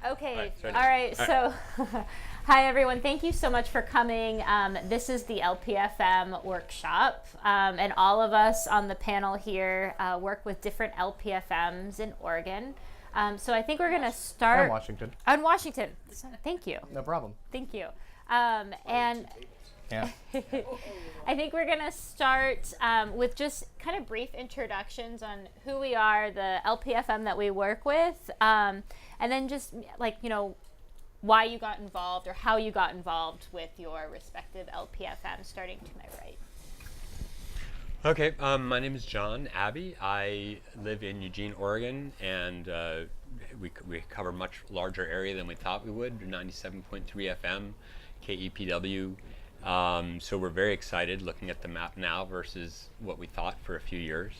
Okay, all right. So, hi everyone. Thank you so much for coming. This is the LPFM workshop, and all of us on the panel here work with different LPFMs in Oregon. So I think we're going to start... And Washington. On Washington. So, thank you. No problem. Thank you. And... Yeah. I think we're going to start with just kind of brief introductions on who we are, the LPFM that we work with, and then just why you got involved or how you got involved with your respective LPFM, starting to my right. Okay, my name is John Abbe. I live in Eugene, Oregon, and we cover a much larger area than we thought we would, 97.3 FM, KEPW. So we're very excited looking at the map now versus what we thought for a few years.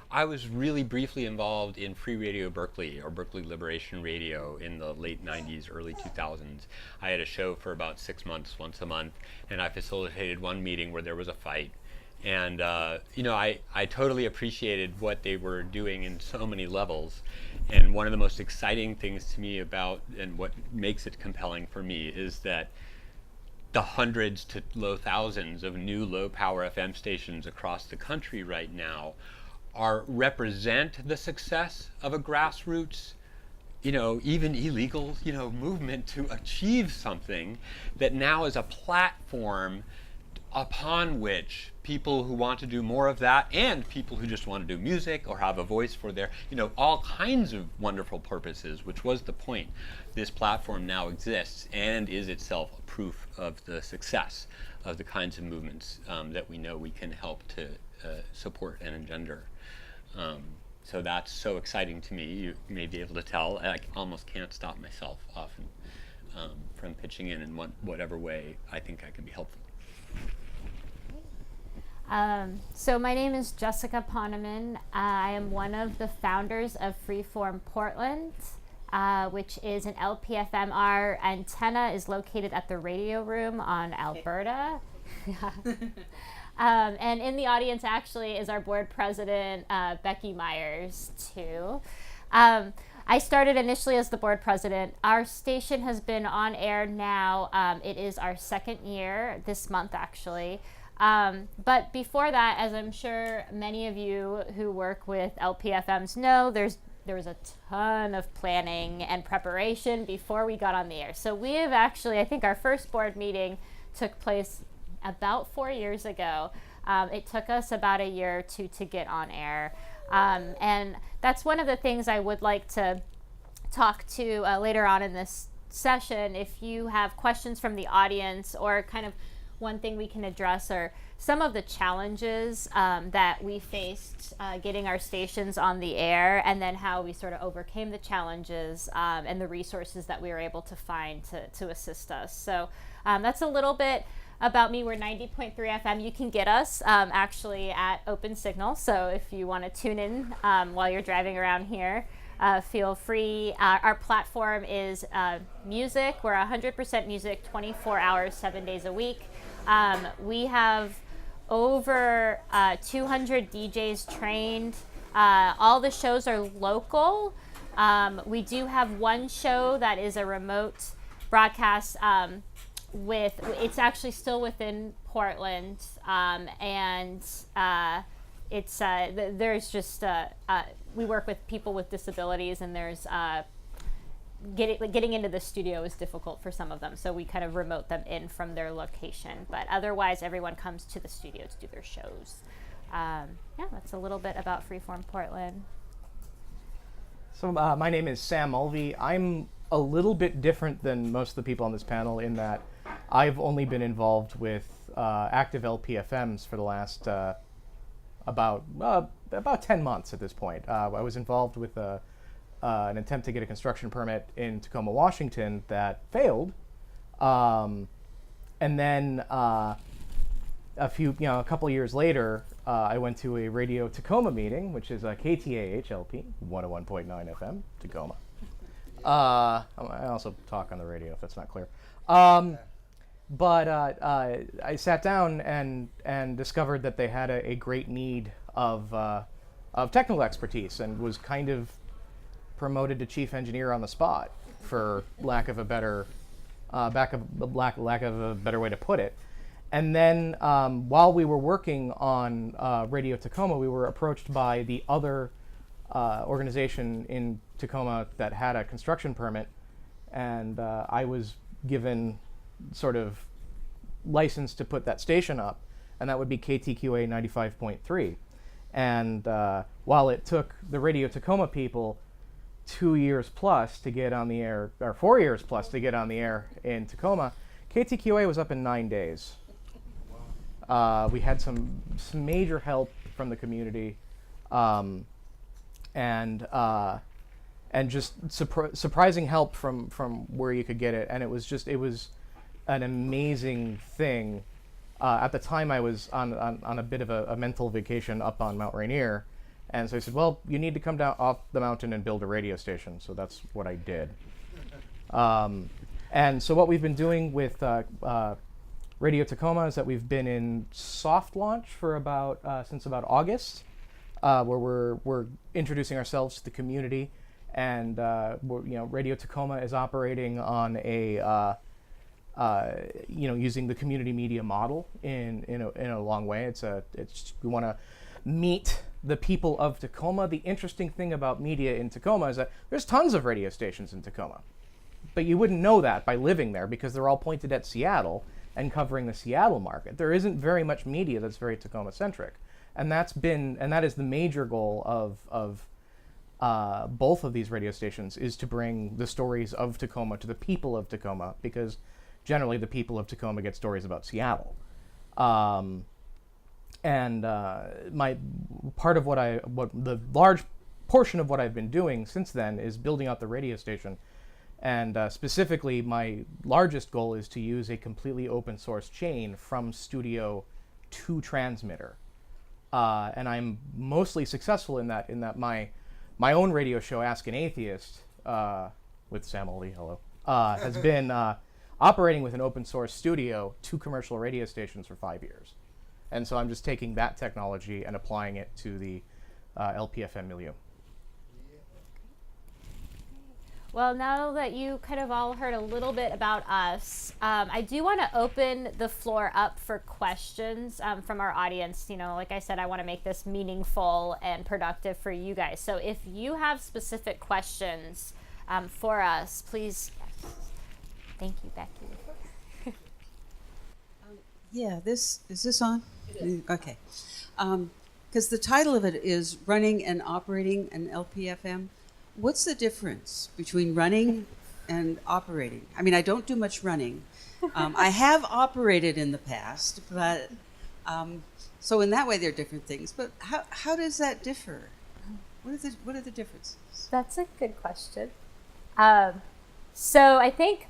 I was really briefly involved in Free Radio Berkeley, or Berkeley Liberation Radio, in the late 90s, early 2000s. I had a show for about 6 months, once a month, and I facilitated one meeting where there was a fight. And, I totally appreciated what they were doing in so many levels. And one of the most exciting things to me about, and what makes it compelling for me, is that the hundreds to low thousands of new low power FM stations across the country right now represent the success of a grassroots, even illegal, movement to achieve something that now is a platform upon which people who want to do more of that, and people who just want to do music or have a voice for their, all kinds of wonderful purposes, which was the point. This platform now exists and is itself a proof of the success of the kinds of movements that we know we can help to support and engender. So that's so exciting to me. You may be able to tell. I almost can't stop myself often from pitching in whatever way I think I can be helpful. So my name is Jessica Poneman. I am one of the founders of Freeform Portland, which is an LPFM. Our antenna is located at the radio room on Alberta. And in the audience actually is our board president, Becky Myers, too. I started initially as the board president. Our station has been on air now. It is our second year this month, actually. But before that, as I'm sure many of you who work with LPFMs know, there was a ton of planning and preparation before we got on the air. So we have actually, I think our first board meeting took place about 4 years ago. It took us about a year or two to get on air. And that's one of the things I would like to talk to later on in this session. If you have questions from the audience, or kind of one thing we can address are some of the challenges that we faced getting our stations on the air, and then how we sort of overcame the challenges and the resources that we were able to find to assist us. So that's a little bit about me. We're 90.3 FM. You can get us actually at Open Signal. So if you want to tune in while you're driving around here, feel free. Our platform is music. We're 100% music, 24 hours, 7 days a week. We have over 200 DJs trained. All the shows are local. We do have one show that is a remote broadcast it's actually still within Portland, and it's there's just we work with people with disabilities, and there's getting into the studio is difficult for some of them, so we kind of remote them in from their location. But otherwise, everyone comes to the studio to do their shows. That's a little bit about Freeform Portland. So my name is Sam Mulvey. I'm a little bit different than most of the people on this panel in that I've only been involved with active LPFMs for the last about 10 months at this point. I was involved with an attempt to get a construction permit in Tacoma, Washington that failed, and then a couple years later, I went to a Radio Tacoma meeting, which is a KTAH LP 101.9 FM Tacoma. I also talk on the radio if that's not clear. But I sat down and discovered that they had a great need of of technical expertise and was kind of promoted to chief engineer on the spot, for lack of a better lack of a better way to put it. And then while we were working on Radio Tacoma, we were approached by the other organization in Tacoma that had a construction permit, and I was given sort of license to put that station up, and that would be KTQA 95.3. And while it took the Radio Tacoma people 2 years plus to get on the air, or 4 years plus to get on the air in Tacoma, KTQA was up in 9 days. We had some major help from the community, and just surprising help from where you could get it, and it was an amazing thing. At the time, I was on a bit of a mental vacation up on Mount Rainier, and so I said, well, you need to come down off the mountain and build a radio station. So that's what I did. And so what we've been doing with Radio Tacoma is that we've been in soft launch for since about August, where we're introducing ourselves to the community, and Radio Tacoma is operating on a using the community media model in a long way. We want to meet the people of Tacoma. The interesting thing about media in Tacoma is that there's tons of radio stations in Tacoma, but you wouldn't know that by living there because they're all pointed at Seattle and covering the Seattle market. There isn't very much media that's very Tacoma centric, and that is the major goal of both of these radio stations, is to bring the stories of Tacoma to the people of Tacoma, because generally the people of Tacoma get stories about Seattle. My part of the large portion of what I've been doing since then is building out the radio station, and specifically my largest goal is to use a completely open source chain from studio to transmitter, and I'm mostly successful in that my own radio show, Ask an Atheist, with Sam Oley, hello, has been operating with an open source studio to commercial radio stations for 5 years. And so I'm just taking that technology and applying it to the LPFM milieu. Well, now that you kind of all heard a little bit about us, I do want to open the floor up for questions from our audience. Like I said, I want to make this meaningful and productive for you guys. So if you have specific questions for us, please. Thank you, Becky. Yeah, is this on? Okay. Because the title of it is Running and Operating an LPFM. What's the difference between running and operating? I mean, I don't do much running. I have operated in the past, but so in that way they're different things. But how does that differ? What are the differences? That's a good question. So I think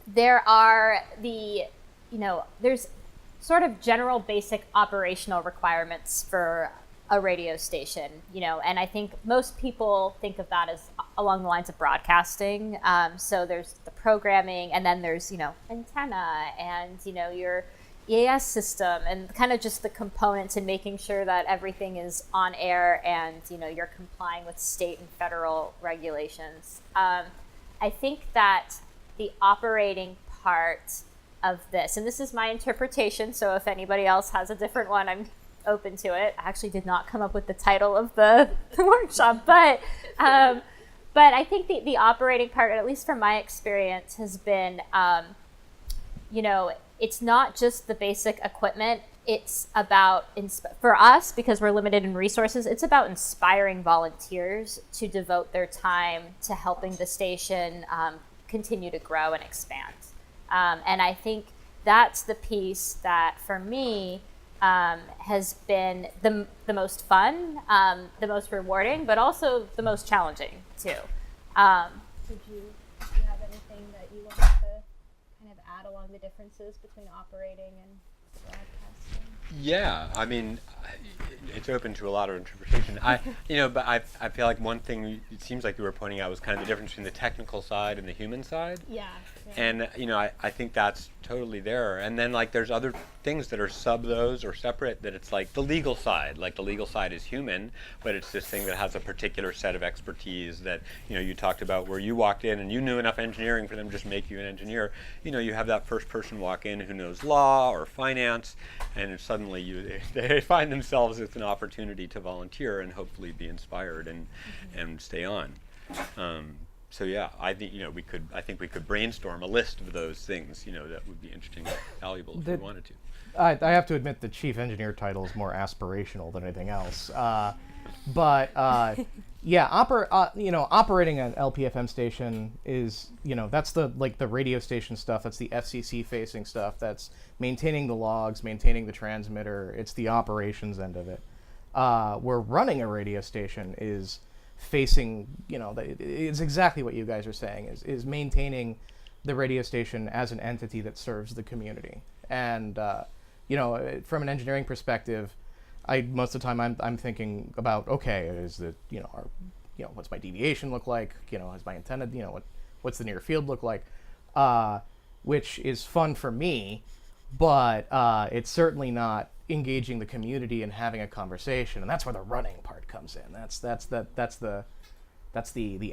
there are there's sort of general basic operational requirements for a radio station, and I think most people think of that as along the lines of broadcasting. So there's the programming, and then there's, antenna and, your EAS system, and kind of just the components and making sure that everything is on air and, you're complying with state and federal regulations. I think that the operating part of this, and this is my interpretation, so if anybody else has a different one, I'm open to it. I actually did not come up with the title of the workshop, but I think the operating part, at least from my experience, has been, it's not just the basic equipment. It's about, for us, because we're limited in resources, it's about inspiring volunteers to devote their time to helping the station continue to grow and expand. And I think that's the piece that, for me, has been the most fun, the most rewarding, but also the most challenging too. Do you have anything that you want to kind of add along the differences between operating and broadcasting? Yeah, I mean, it's open to a lot of interpretation. But I feel like one thing it seems like you were pointing out was kind of the difference between the technical side and the human side. Yeah. And I think that's totally there. And then like there's other things that are sub those or separate, that it's like the legal side. Like the legal side is human, but it's this thing that has a particular set of expertise that you talked about, where you walked in and you knew enough engineering for them to just make you an engineer. You have that first person walk in who knows law or finance, and suddenly they find themselves with an opportunity to volunteer and hopefully be inspired and stay on. So yeah, I think we could brainstorm a list of those things that would be interesting and valuable if we wanted to. I have to admit the chief engineer title is more aspirational than anything else. But operating an LPFM station is that's the radio station stuff. That's the FCC facing stuff. That's maintaining the logs, maintaining the transmitter. It's the operations end of it. Where running a radio station is facing, it's exactly what you guys are saying, is maintaining the radio station as an entity that serves the community. And from an engineering perspective, most of the time I'm thinking about, okay, is it what's my deviation look like? Is my intended, what's the near field look like? Which is fun for me, but it's certainly not engaging the community and having a conversation, and that's where the running part comes in. That's the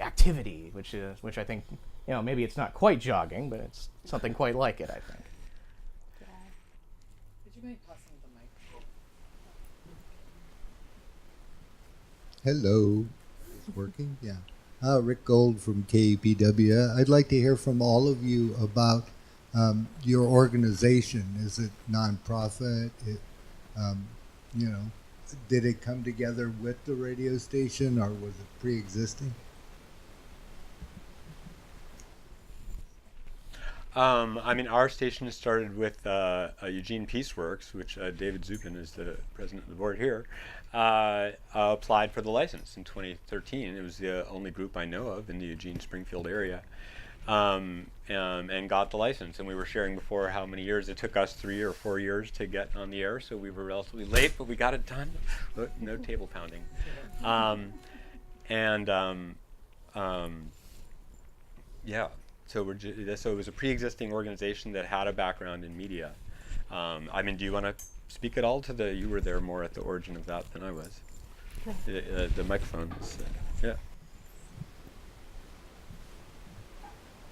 activity, which I think maybe it's not quite jogging, but it's something quite like it, I think. Yeah. Would you mind passing the mic? Hello. It's working? Yeah. Rick Gold from KPW. I'd like to hear from all of you about your organization. Is it nonprofit? Did it come together with the radio station, or was it pre-existing? Our station started with Eugene Peaceworks, which David Zupin is the president of the board here, applied for the license in 2013. It was the only group I know of in the Eugene-Springfield area, and got the license. And we were sharing before how many years it took us, 3 or 4 years to get on the air, so we were relatively late, but we got it done. No table pounding. So it was a pre-existing organization that had a background in media. Do you want to speak at all to you were there more at the origin of that than I was. The microphone is, yeah.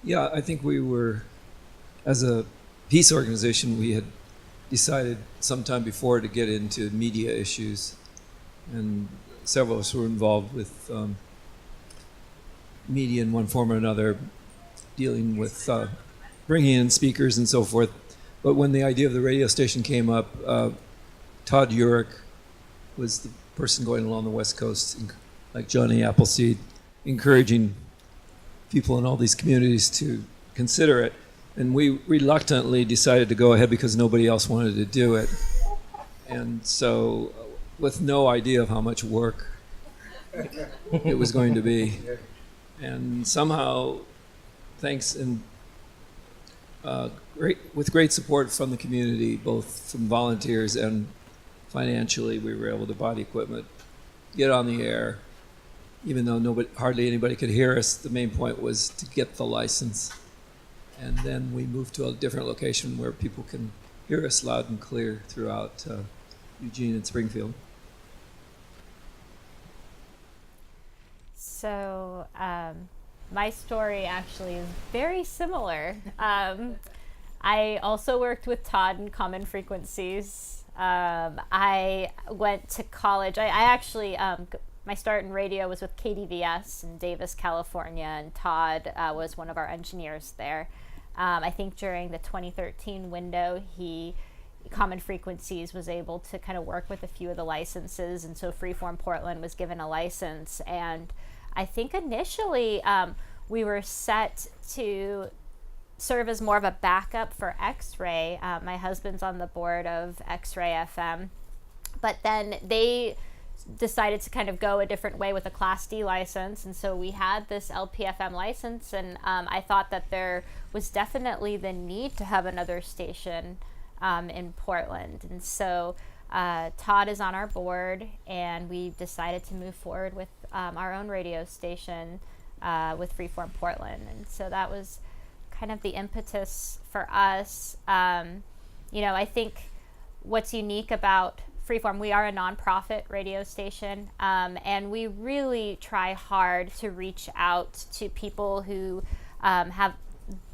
Yeah, I think we were, as a peace organization, we had decided sometime before to get into media issues, and several of us were involved with media in one form or another, dealing with bringing in speakers and so forth. But when the idea of the radio station came up, Todd Urich was the person going along the West Coast, like Johnny Appleseed, encouraging people in all these communities to consider it. And we reluctantly decided to go ahead because nobody else wanted to do it. And so, with no idea of how much work it was going to be. And somehow, thanks and with great support from the community, both from volunteers and financially, we were able to buy the equipment, get on the air. Even though hardly anybody could hear us, the main point was to get the license. And then we moved to a different location where people can hear us loud and clear throughout Eugene and Springfield. So my story actually is very similar. I also worked with Todd in Common Frequencies. I went to college. I actually... my start in radio was with KDVS in Davis, California, and Todd was one of our engineers there. I think during the 2013 window, Common Frequencies was able to kind of work with a few of the licenses, and so Freeform Portland was given a license. And I think initially we were set to serve as more of a backup for X-Ray. My husband's on the board of X-Ray FM, but then they decided to kind of go a different way with a Class D license, and so we had this LPFM license, and I thought that there was definitely the need to have another station in Portland, and so Todd is on our board, and we decided to move forward with our own radio station with Freeform Portland. And so that was kind of the impetus for us. I think what's unique about Freeform, we are a nonprofit radio station, and we really try hard to reach out to people who have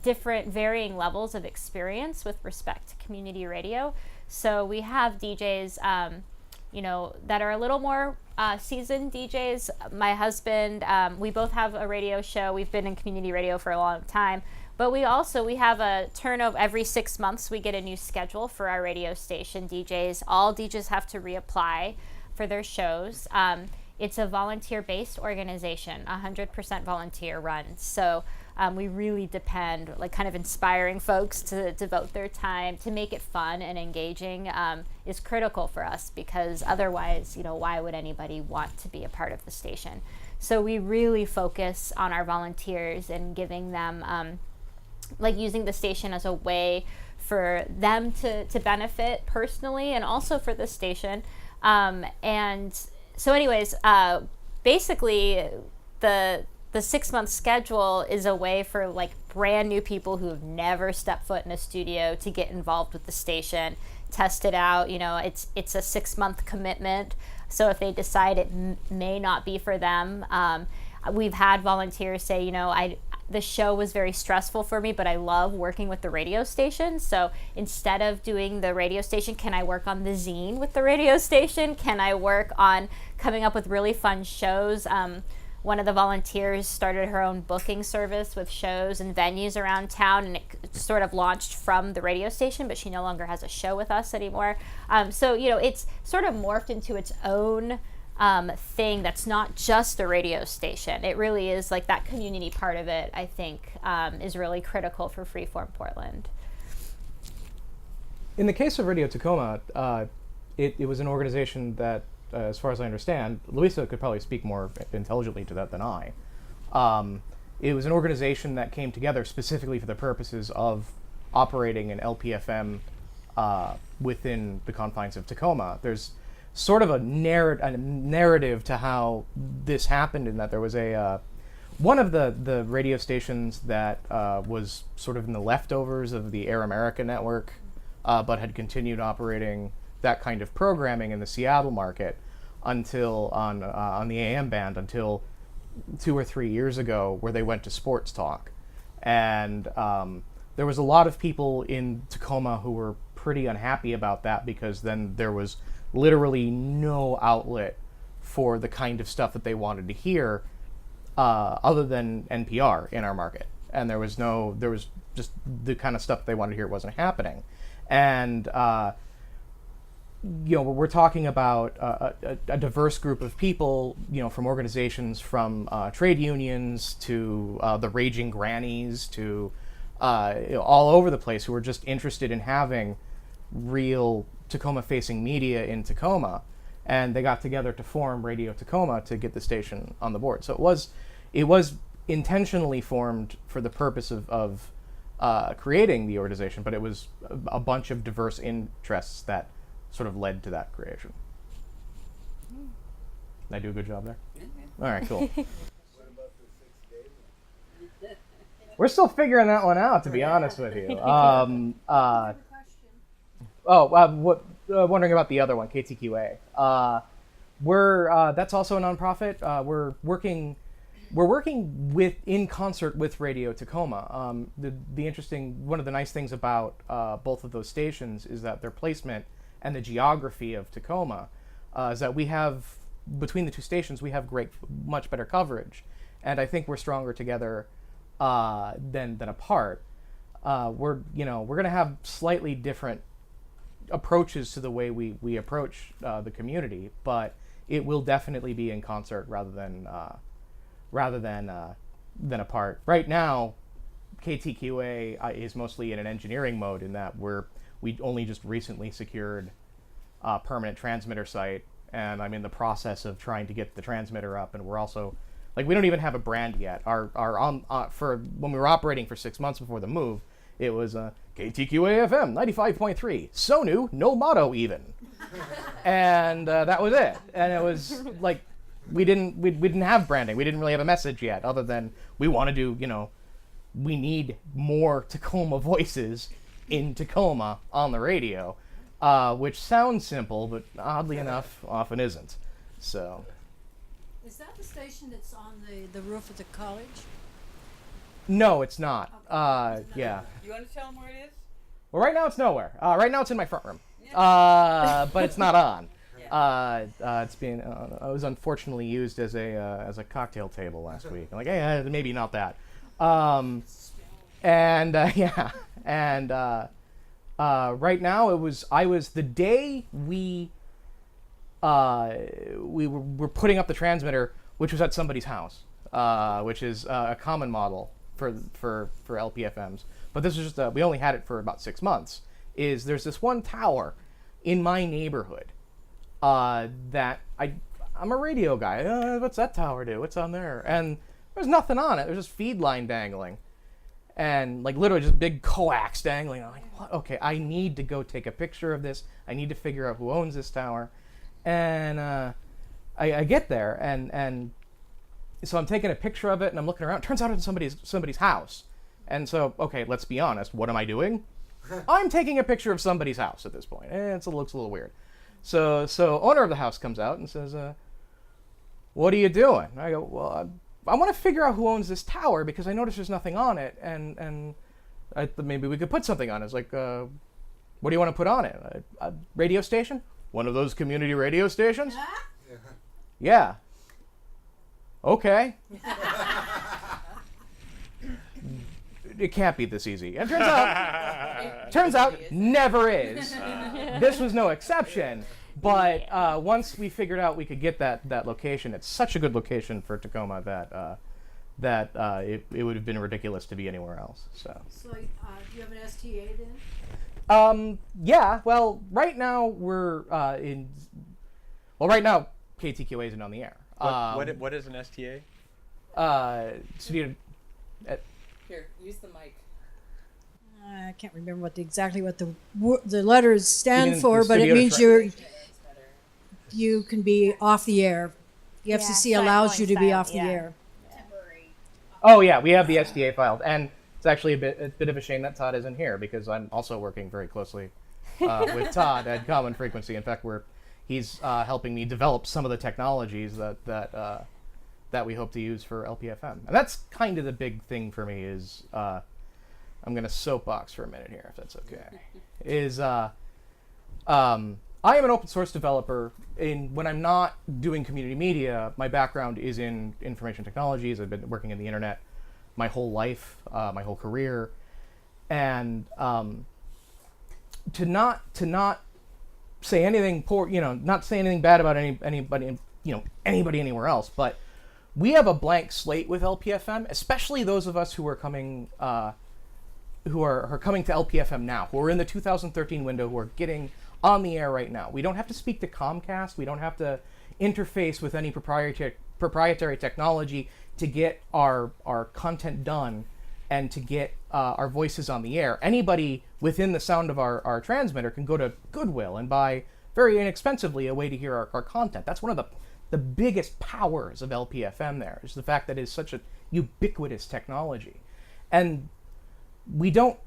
different varying levels of experience with respect to community radio. So we have DJs, that are a little more seasoned DJs. My husband, we both have a radio show. We've been in community radio for a long time. But we have a turnover every 6 months. We get a new schedule for our radio station DJs. All DJs have to reapply for their shows. It's a volunteer-based organization, 100% volunteer run. So we really depend, kind of inspiring folks to devote their time to make it fun and engaging is critical for us, because otherwise, why would anybody want to be a part of the station? So we really focus on our volunteers and giving them using the station as a way for them to benefit personally, and also for the station. And so anyways, basically the 6 month schedule is a way for brand new people who have never stepped foot in a studio to get involved with the station, test it out. It's a 6 month commitment. So if they decide it may not be for them, we've had volunteers say, the show was very stressful for me, but I love working with the radio station. So instead of doing the radio station, can I work on the zine with the radio station? Can I work on coming up with really fun shows? One of the volunteers started her own booking service with shows and venues around town, and it sort of launched from the radio station, but she no longer has a show with us anymore. So it's sort of morphed into its own thing that's not just the radio station. It really is that community part of it, I think, is really critical for Freeform Portland. In the case of Radio Tacoma, it was an organization that, as far as I understand, Luisa could probably speak more intelligently to that than I. It was an organization that came together specifically for the purposes of operating an LPFM within the confines of Tacoma. There's sort of a narrative to how this happened, in that there was one of the radio stations that was sort of in the leftovers of the Air America network, but had continued operating that kind of programming in the Seattle market until on the AM band until 2 or 3 years ago, where they went to sports talk. And there was a lot of people in Tacoma who were pretty unhappy about that, because then there was literally no outlet for the kind of stuff that they wanted to hear other than NPR in our market. And there was just the kind of stuff they wanted to hear wasn't happening. And we're talking about a diverse group of people, from organizations, from trade unions to the Raging Grannies to all over the place, who were just interested in having real Tacoma-facing media in Tacoma, and they got together to form Radio Tacoma to get the station on the board. So it was intentionally formed for the purpose of creating the organization, but it was a bunch of diverse interests that sort of led to that creation. Did I do a good job there? All right, cool. We're still figuring that one out, to be honest with you. Wondering about the other one, KTQA. That's also a nonprofit. We're working in concert with Radio Tacoma. One of the nice things about both of those stations is that their placement and the geography of Tacoma is that we have, between the two stations, we have much better coverage, and I think we're stronger together than apart. We're going to have slightly different approaches to the way we approach the community, but it will definitely be in concert rather than apart. Right now, KTQA is mostly in an engineering mode, in that we only just recently secured a permanent transmitter site, and I'm in the process of trying to get the transmitter up, and we're also we don't even have a brand yet. For when we were operating for 6 months before the move, it was KTQA FM 95.3. So new, no motto even. And that was it. And it was like we didn't have branding. We didn't really have a message yet, other than we want to do, we need more Tacoma voices in Tacoma on the radio, which sounds simple, but oddly enough, often isn't. So. Is that the station that's on the roof of the college? No, it's not. Yeah. You want to tell them where it is? Well, right now it's nowhere. Right now it's in my front room, but it's not on. It's being it was unfortunately used as a cocktail table last week. I'm like, hey, maybe not that. Yeah, and right now I was the day we were putting up the transmitter, which was at somebody's house, which is a common model for LPFMs. But this is just we only had it for about 6 months. There's this one tower in my neighborhood that I'm a radio guy. What's that tower do? What's on there? And there's nothing on it. There's just feed line dangling, and like literally just big coax dangling. I'm like, what? Okay, I need to go take a picture of this. I need to figure out who owns this tower. And I get there, and so I'm taking a picture of it, and I'm looking around. It turns out it's somebody's house. And so, okay, let's be honest. What am I doing? I'm taking a picture of somebody's house at this point. It looks a little weird. So owner of the house comes out and says, "What are you doing?" And I go, "Well, I want to figure out who owns this tower because I noticed there's nothing on it, and I thought maybe we could put something on it." It's like, "What do you want to put on it? A radio station? One of those community radio stations?" Yeah. Okay. It can't be this easy. And turns out never is. This was no exception. But once we figured out we could get that location, it's such a good location for Tacoma that it would have been ridiculous to be anywhere else. So do you have an STA then? Yeah. Well, right now we're right now KTQA isn't on the air. What is an STA? Studio. Here, use the mic. I can't remember exactly what the letters stand can- for, the but it studio means you can be off the air. The FCC allows you to be off the air. Oh yeah, we have the SDA filed, and it's actually a bit of a shame that Todd isn't here because I'm also working very closely with Todd at Common Frequency. In fact, he's helping me develop some of the technologies that we hope to use for LPFM, and that's kind of the big thing for me. Is I'm gonna soapbox for a minute here, if that's okay. I am an open source developer. When I'm not doing community media, my background is in information technologies. I've been working in the internet my whole life, my whole career, and to not say anything poor, not say anything bad about anybody, anybody anywhere else. But we have a blank slate with LPFM, especially those of us who are coming who are coming to LPFM now, who are in the 2013 window, who are getting on the air right now. We don't have to speak to Comcast. We don't have to interface with any proprietary technology to get our content done and to get our voices on the air. Anybody within the sound of our transmitter can go to Goodwill and buy very inexpensively a way to hear our content. That's one of the biggest powers of LPFM there, is the fact that it's such a ubiquitous technology. And we don't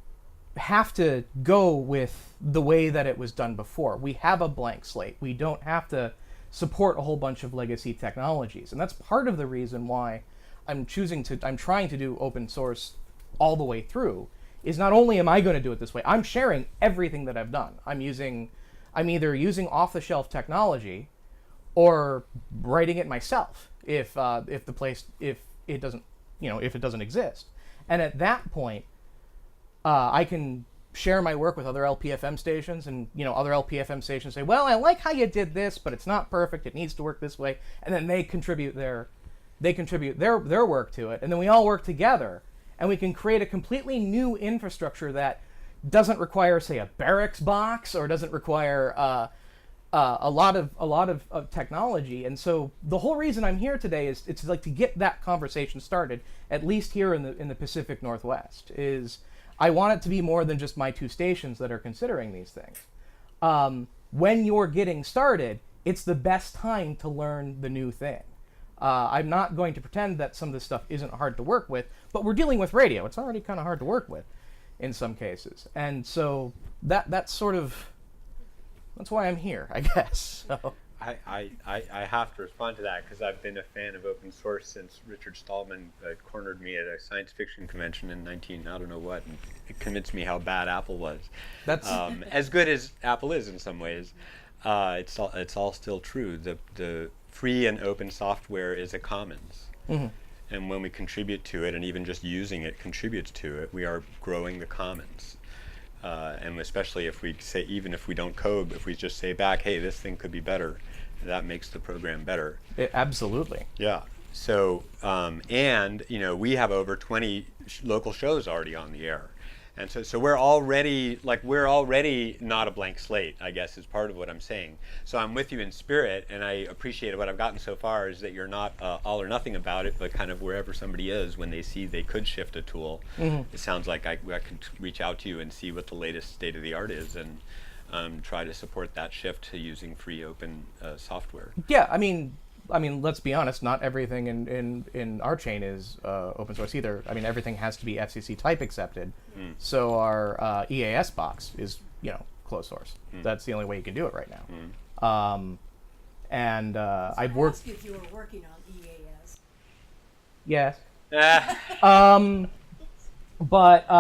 have to go with the way that it was done before. We have a blank slate. We don't have to support a whole bunch of legacy technologies. And that's part of the reason why I'm trying to do open source all the way through, is not only am I going to do it this way, I'm sharing everything that I've done. I'm either using off-the-shelf technology or writing it myself if it doesn't exist. And at that point, I can share my work with other LPFM stations, and other LPFM stations say, "Well, I like how you did this, but it's not perfect. It needs to work this way." And then they contribute their work to it, and then we all work together, and we can create a completely new infrastructure that doesn't require, say, a barracks box, or doesn't require a lot of technology. And so the whole reason I'm here today is it's like to get that conversation started, at least here in the Pacific Northwest. Is I want it to be more than just my two stations that are considering these things. when you're getting started, it's the best time to learn the new thing. I'm not going to pretend that some of this stuff isn't hard to work with, but we're dealing with radio. It's already kind of hard to work with in some cases. And so that's why I'm here, I guess. So. I have to respond to that because I've been a fan of open source since Richard Stallman cornered me at a science fiction convention in I don't know what, and it convinced me how bad Apple was. That's as good as Apple is in some ways. It's all still true. The free and open software is a commons. Mm-hmm. And when we contribute to it, and even just using it contributes to it, we are growing the commons. And especially if we say, even if we don't code, if we just say back, hey, this thing could be better, that makes the program better. Absolutely. Yeah. So, and, we have over 20 local shows already on the air. And so we're already not a blank slate, I guess, is part of what I'm saying. So I'm with you in spirit, and I appreciate what I've gotten so far is that you're not all or nothing about it, but kind of wherever somebody is when they see they could shift a tool. Mm-hmm. It sounds like I could reach out to you and see what the latest state of the art is and try to support that shift to using free open software. Yeah, I mean, let's be honest. Not everything in our chain is open source either. I mean, everything has to be FCC type accepted. Mm. So our EAS box is, closed source. Mm. That's the only way you can do it right now. Mm. I've worked. Ask if you were working on EAS. Yes. But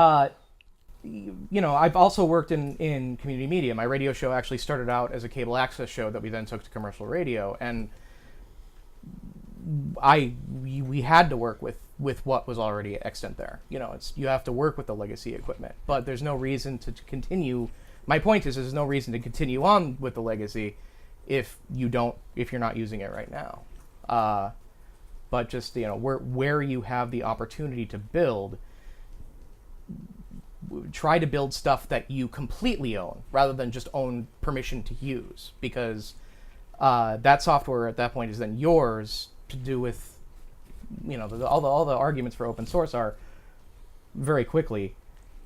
I've also worked in community media. My radio show actually started out as a cable access show that we then took to commercial radio, and we had to work with what was already extant there. You have to work with the legacy equipment, but there's no reason to continue. My point is, there's no reason to continue on with the legacy if you're not using it right now. But just where you have the opportunity to build, try to build stuff that you completely own rather than just own permission to use, because that software at that point is then yours to do with, all the arguments for open source are very quickly,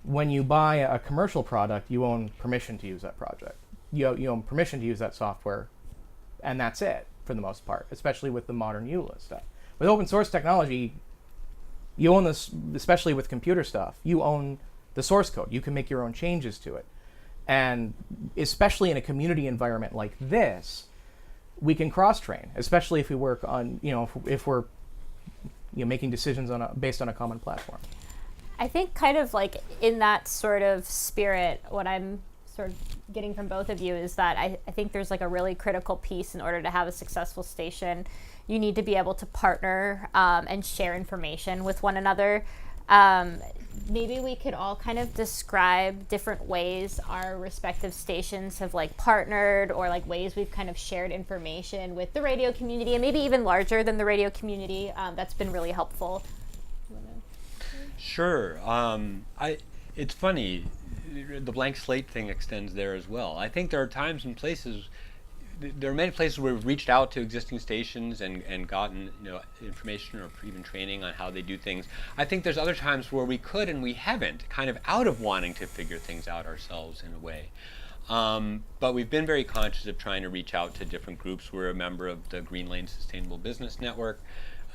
when you buy a commercial product, you own permission to use that project. You own permission to use that software, and that's it for the most part, especially with the modern EULA stuff. With open source technology, you own this, especially with computer stuff, you own the source code. You can make your own changes to it. And especially in a community environment like this, we can cross-train, especially if we work on, if we're making decisions based on a common platform. I think kind of like in that sort of spirit, what I'm sort of getting from both of you is that I think there's like a really critical piece in order to have a successful station. You need to be able to partner and share information with one another. Maybe we could all kind of describe different ways our respective stations have like partnered, or like ways we've kind of shared information with the radio community, and maybe even larger than the radio community. That's been really helpful. Sure. It's funny, the blank slate thing extends there as well. I think there are times and places, there are many places where we've reached out to existing stations and gotten information or even training on how they do things. I think there's other times where we could and we haven't, kind of out of wanting to figure things out ourselves in a way. But we've been very conscious of trying to reach out to different groups. We're a member of the Green Lane Sustainable Business Network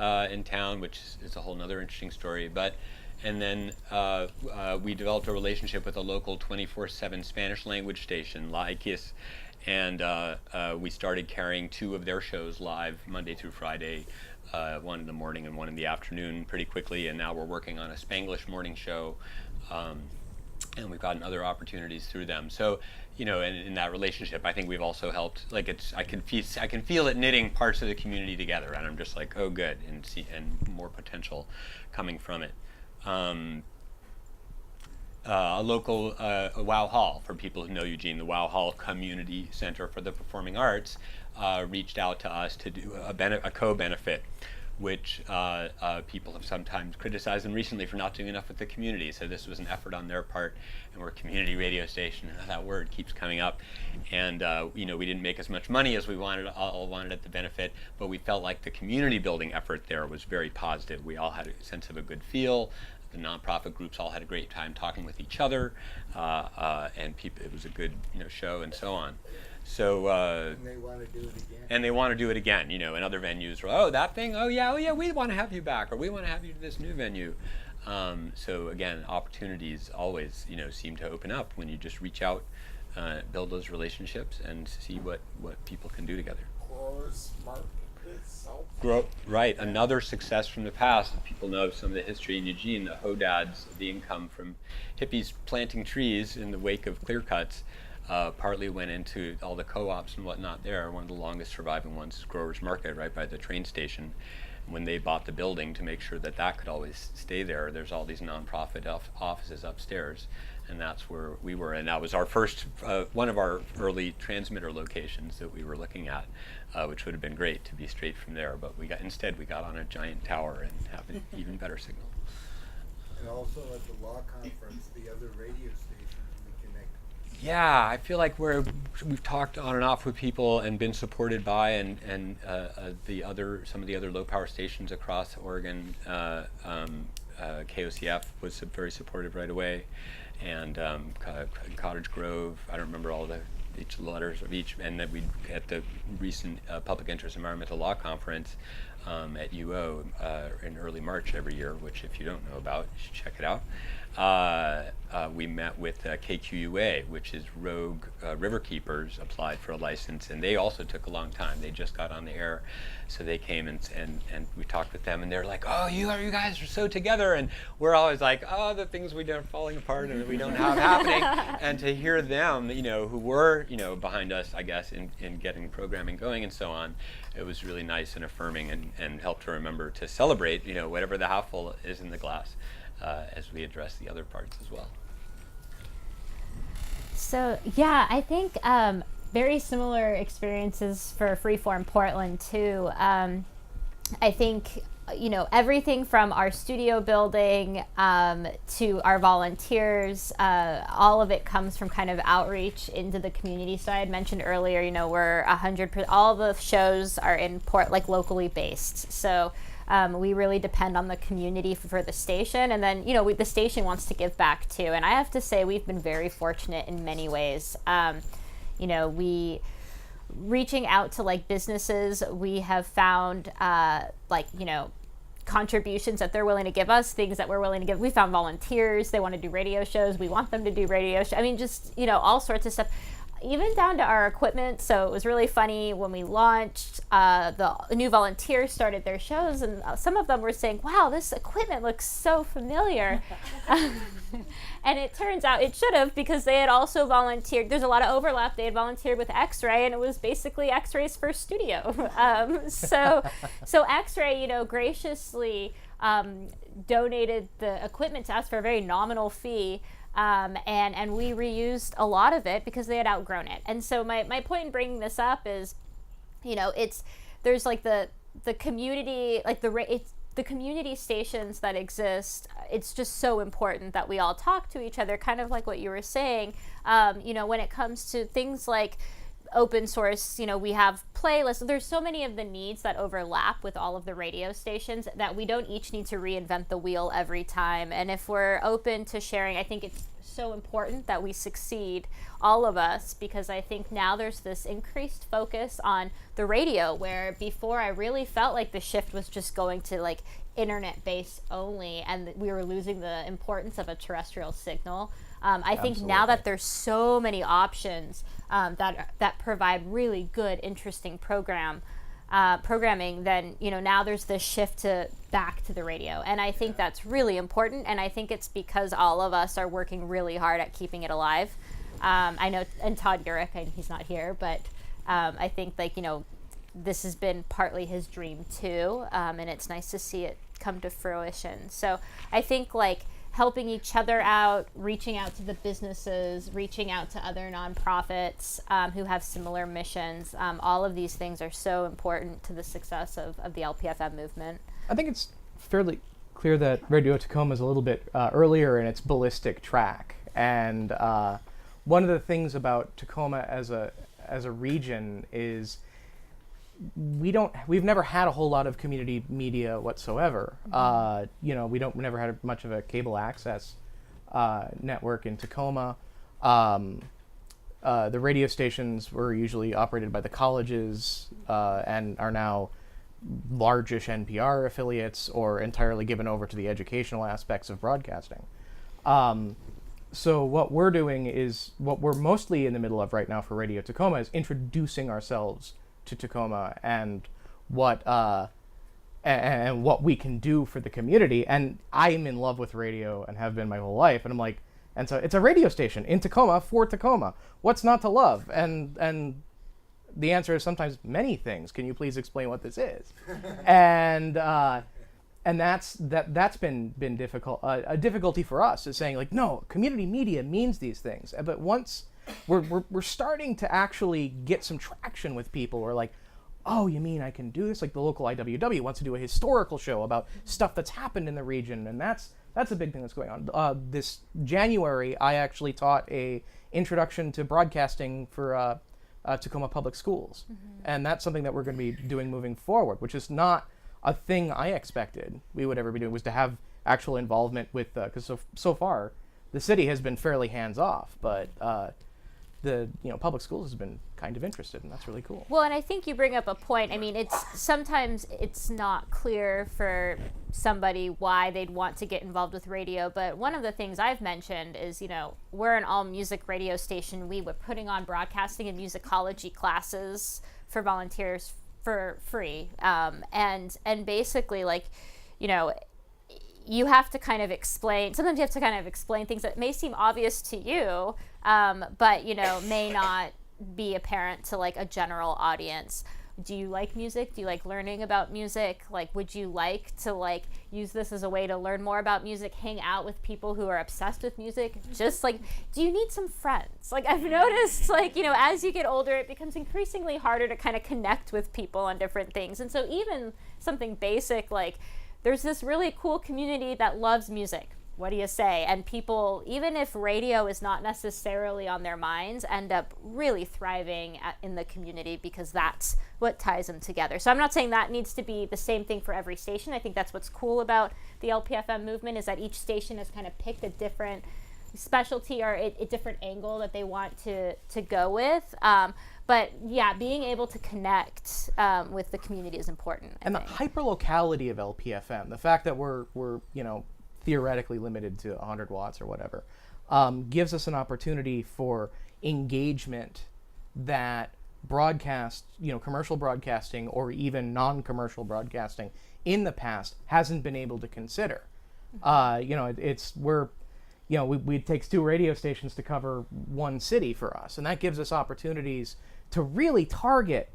in town, which is a whole other interesting story. And then we developed a relationship with a local 24/7 Spanish language station, La X, and we started carrying 2 of their shows live Monday through Friday, one in the morning and one in the afternoon pretty quickly, and now we're working on a Spanglish morning show, and we've gotten other opportunities through them. So, in that relationship, I think we've also helped, I can feel it knitting parts of the community together, and I'm just like, oh good, and more potential coming from it. A local WOW Hall, for people who know Eugene, the WOW Hall Community Center for the Performing Arts, reached out to us to do a co-benefit, which people have sometimes criticized them recently for not doing enough with the community. So this was an effort on their part, and we're a community radio station, and that word keeps coming up. And we didn't make as much money as we all wanted at the benefit, but we felt like the community building effort there was very positive. We all had a sense of a good feel. The nonprofit groups all had a great time talking with each other, and it was a good show and so on. So And they want to do it again. and they want to do it again, you know, in other venues. Oh, that thing. Oh yeah, we want to have you back, or we want to have you to this new venue. So again, opportunities always, you know, seem to open up when you just reach out, build those relationships, and see what people can do together. Right, another success from the past. People know some of the history in Eugene, the Hodads, the income from hippies planting trees in the wake of clear cuts, partly went into all the co-ops and whatnot there. One of the longest surviving ones is Growers Market, right by the train station. When they bought the building to make sure that that could always stay there, there's all these nonprofit offices upstairs, and that's where we were. And that was our first, one of our early transmitter locations that we were looking at, which would have been great to be straight from there. But instead we got on a giant tower and have an even better signal. And also at the law conference, the other radio stations we connected. Yeah, I feel like we've talked on and off with people and been supported by and some of the other low power stations across Oregon. KOCF was very supportive right away, and Cottage Grove. I don't remember all each letters of each, and that we at the recent Public Interest Environmental Law Conference at UO in early March every year, which if you don't know about, you should check it out. We met with KQUA, which is Rogue Riverkeepers, applied for a license, and they also took a long time. They just got on the air, so they came and we talked with them, and they're like, "Oh, you guys are so together," and we're always like, "Oh, the things we don't falling apart and that we don't have happening," and to hear them, you know, who were, you know, behind us, I guess, in getting programming going and so on, it was really nice and affirming, and helped to remember to celebrate, you know, whatever the half full is in the glass. As we address the other parts as well. So yeah, I think very similar experiences for Freeform Portland too. I think, you know, everything from our studio building to our volunteers, all of it comes from kind of outreach into the community. So I had mentioned earlier, you know, we're 100%, all the shows are in locally based. So we really depend on the community for the station, and then, you know, the station wants to give back too. And I have to say, we've been very fortunate in many ways. You know, we reaching out to like businesses, we have found like, you know, contributions that they're willing to give us, things that we're willing to give. We found volunteers, they want to do radio shows, we want them to do radio shows. I mean, just, you know, all sorts of stuff, even down to our equipment. So it was really funny when we launched, the new volunteers started their shows, and some of them were saying, "Wow, this equipment looks so familiar." And it turns out it should have, because they had also volunteered. There's a lot of overlap. They had volunteered with X-Ray, and it was basically X-Ray's first studio. So X-Ray, you know, graciously donated the equipment to us for a very nominal fee. And we reused a lot of it because they had outgrown it. And so my point in bringing this up is, you know, there's like the community, like the community stations that exist. It's just so important that we all talk to each other, kind of like what you were saying. You know, when it comes to things like open source, you know, we have playlists. There's so many of the needs that overlap with all of the radio stations that we don't each need to reinvent the wheel every time. And if we're open to sharing, I think it's so important that we succeed, all of us, because I think now there's this increased focus on the radio, where before I really felt like the shift was just going to like internet based only, and we were losing the importance of a terrestrial signal. I think now that there's so many options that provide really good, interesting programming, then, you know, now there's this shift back to the radio. And I think that's really important. And I think it's because all of us are working really hard at keeping it alive. I know, and Todd Urich, he's not here, but I think, like, you know, this has been partly his dream too. And it's nice to see it come to fruition. So I think, like, helping each other out, reaching out to the businesses, reaching out to other nonprofits who have similar missions. All of these things are so important to the success of the LPFM movement. I think it's fairly clear that Radio Tacoma is a little bit earlier in its ballistic track. And one of the things about Tacoma as a region is we've never had a whole lot of community media whatsoever. You know, we never had much of a cable access network in Tacoma. the radio stations were usually operated by the colleges and are now largish NPR affiliates or entirely given over to the educational aspects of broadcasting. So what we're doing is, what we're mostly in the middle of right now for Radio Tacoma is introducing ourselves to Tacoma and what we can do for the community. And I'm in love with radio and have been my whole life. And I'm like, and so it's a radio station in Tacoma for Tacoma. What's not to love? And the answer is sometimes many things. Can you please explain what this is? And that's been difficult. A difficulty for us is saying, like, no, community media means these things. But once we're starting to actually get some traction with people, we're like, oh, you mean I can do this? Like the local IWW wants to do a historical show about stuff that's happened in the region, and that's a big thing that's going on. This January, I actually taught a introduction to broadcasting for Tacoma Public Schools, and that's something that we're going to be doing moving forward, which is not a thing I expected we would ever be doing, was to have actual involvement with, because so far the city has been fairly hands off, but the public schools has been kind of interested, and that's really cool. Well, and I think you bring up a point. I mean, sometimes it's not clear for somebody why they'd want to get involved with radio, but one of the things I've mentioned is, we're an all music radio station. We were putting on broadcasting and musicology classes for volunteers for free, and basically, like, you have to kind of explain, sometimes you have to kind of explain things that may seem obvious to you, but, may not be apparent to, like, a general audience. Do you like music? Do you like learning about music? Like, would you like to, like, use this as a way to learn more about music, hang out with people who are obsessed with music? Just, like, do you need some friends? Like, I've noticed, like, as you get older, it becomes increasingly harder to kind of connect with people on different things. And so even something basic, like, there's this really cool community that loves music. What do you say? And people, even if radio is not necessarily on their minds, end up really thriving in the community because that's what ties them together. So I'm not saying that needs to be the same thing for every station. I think that's what's cool about the LPFM movement, is that each station has kind of picked a different specialty or a different angle that they want to go with. But yeah, being able to connect with the community is important. And the hyperlocality of LPFM, the fact that we're theoretically limited to 100 watts or whatever, gives us an opportunity for engagement that broadcast, commercial broadcasting or even non-commercial broadcasting in the past hasn't been able to consider. It takes 2 radio stations to cover one city for us, and that gives us opportunities to really target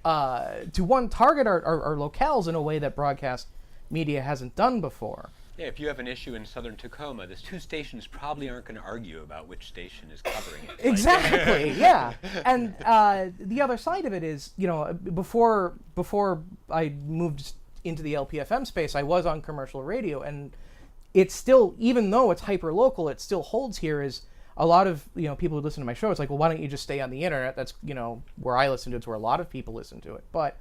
our locales in a way that broadcast media hasn't done before. Yeah, if you have an issue in southern Tacoma, those 2 stations probably aren't going to argue about which station is covering it. Exactly, yeah. And the other side of it is, before I moved into the LPFM space, I was on commercial radio, and it's still, even though it's hyper local, it still holds here. Is a lot of people who listen to my show, it's like, well, why don't you just stay on the internet? That's where I listen to it. It's where a lot of people listen to it. But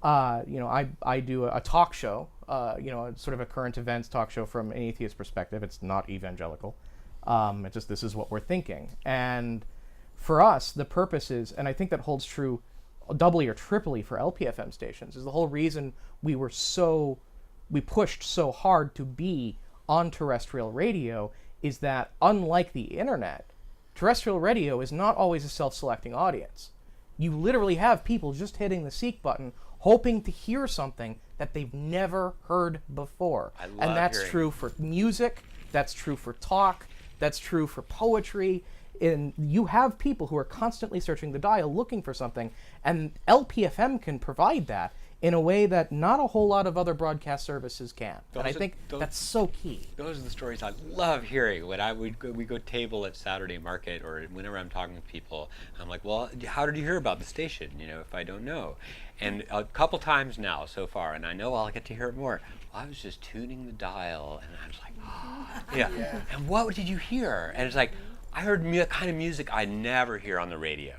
I do a talk show, sort of a current events talk show from an atheist perspective. It's not evangelical. It's just, this is what we're thinking. And for us, the purpose is, and I think that holds true doubly or triply for LPFM stations, is the whole reason we pushed so hard to be on terrestrial radio is that, unlike the internet, terrestrial radio is not always a self-selecting audience. You literally have people just hitting the seek button, hoping to hear something that they've never heard before. And that's true for music, that's true for talk, that's true for poetry. And you have people who are constantly searching the dial looking for something, and LPFM can provide that in a way that not a whole lot of other broadcast services can. And I think that's so key. Those are the stories I love hearing. When we go table at Saturday Market, or whenever I'm talking with people, I'm like, well, how did you hear about the station, if I don't know? And a couple times now so far, and I know I'll get to hear it more, I was just tuning the dial, and I was like, oh, yeah. And what did you hear? And it's like, I heard kind of music I never hear on the radio.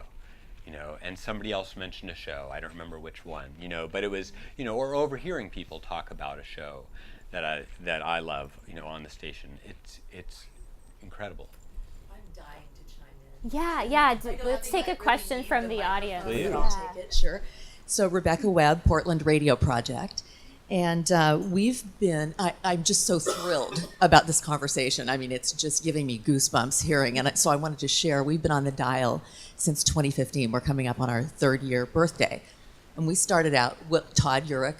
And somebody else mentioned a show. I don't remember which one, but it was, or overhearing people talk about a show that I love, on the station. It's incredible. I'm dying to chime in. Yeah. Let's take a question from the audience. I'll take it, sure. So Rebecca Webb, Portland Radio Project. And I'm just so thrilled about this conversation. I mean, it's just giving me goosebumps hearing. And so I wanted to share, we've been on the dial since 2015. We're coming up on our 3rd year birthday. And we started out with Todd Urich,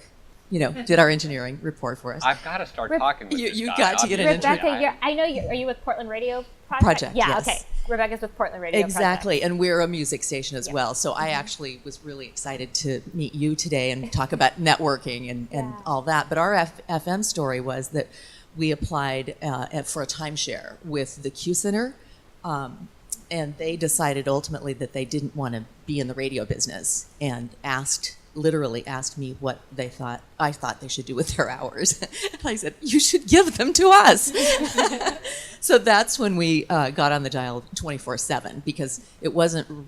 did our engineering report for us. I've got to start talking with this You guy. got to get an Rebecca, interview. are you with Portland Radio Project, Yeah, yes. okay. Rebecca's with Portland Radio Exactly, Project. and we're a music station as well. So I actually was really excited to meet you today and talk about networking and all that. But our FM story was that we applied for a timeshare with the Q Center, and they decided ultimately that they didn't want to be in the radio business, and literally asked me what I thought they should do with their hours. And I said, you should give them to us. So that's when we got on the dial 24/7, because it wasn't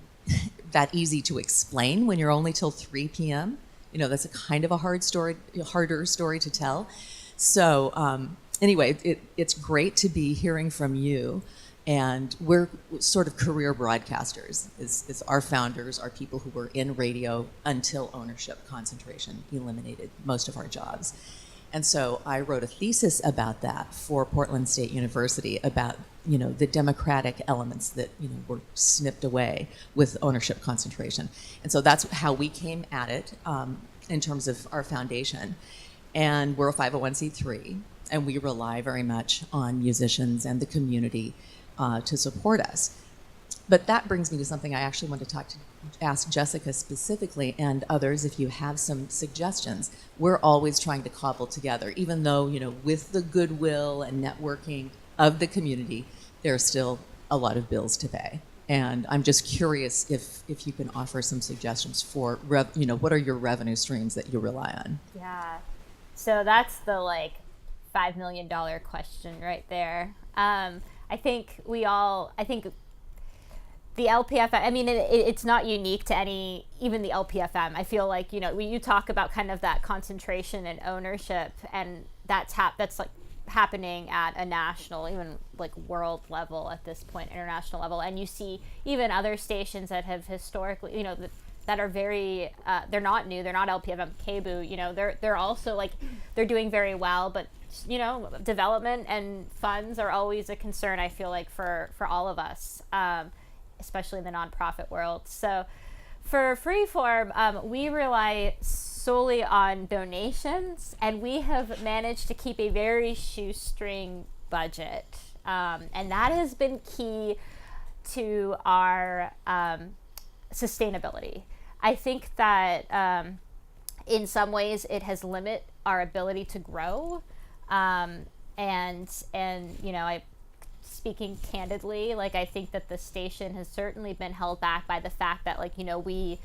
that easy to explain when you're only till 3 p.m. That's a kind of a harder story to tell. So anyway, it's great to be hearing from you. And we're sort of career broadcasters. Is our founders are people who were in radio until ownership concentration eliminated most of our jobs. And so I wrote a thesis about that for Portland State University about, the democratic elements that, were snipped away with ownership concentration. And so that's how we came at it in terms of our foundation. And we're a 501c3, and we rely very much on musicians and the community to support us. But that brings me to something I actually want to ask Jessica specifically, and others if you have some suggestions. We're always trying to cobble together, even though, with the goodwill and networking of the community, there are still a lot of bills to pay. And I'm just curious if you can offer some suggestions for, what are your revenue streams that you rely on? Yeah. So that's the $5 million question right there. I think the LPFM, I mean, it's not unique to even the LPFM. I feel like, when you talk about kind of that concentration and ownership, and that's happening at a national, even world level at this point, international level. And you see even other stations that have historically, that are very, they're not new, they're not LPFM, KBOO, they're also they're doing very well, but development and funds are always a concern, I feel like, for all of us, especially in the nonprofit world. So for Freeform, we rely solely on donations, and we have managed to keep a very shoestring budget. And that has been key to our sustainability. I think that in some ways it has limited our ability to grow. And I, speaking candidly, I think that the station has certainly been held back by the fact that we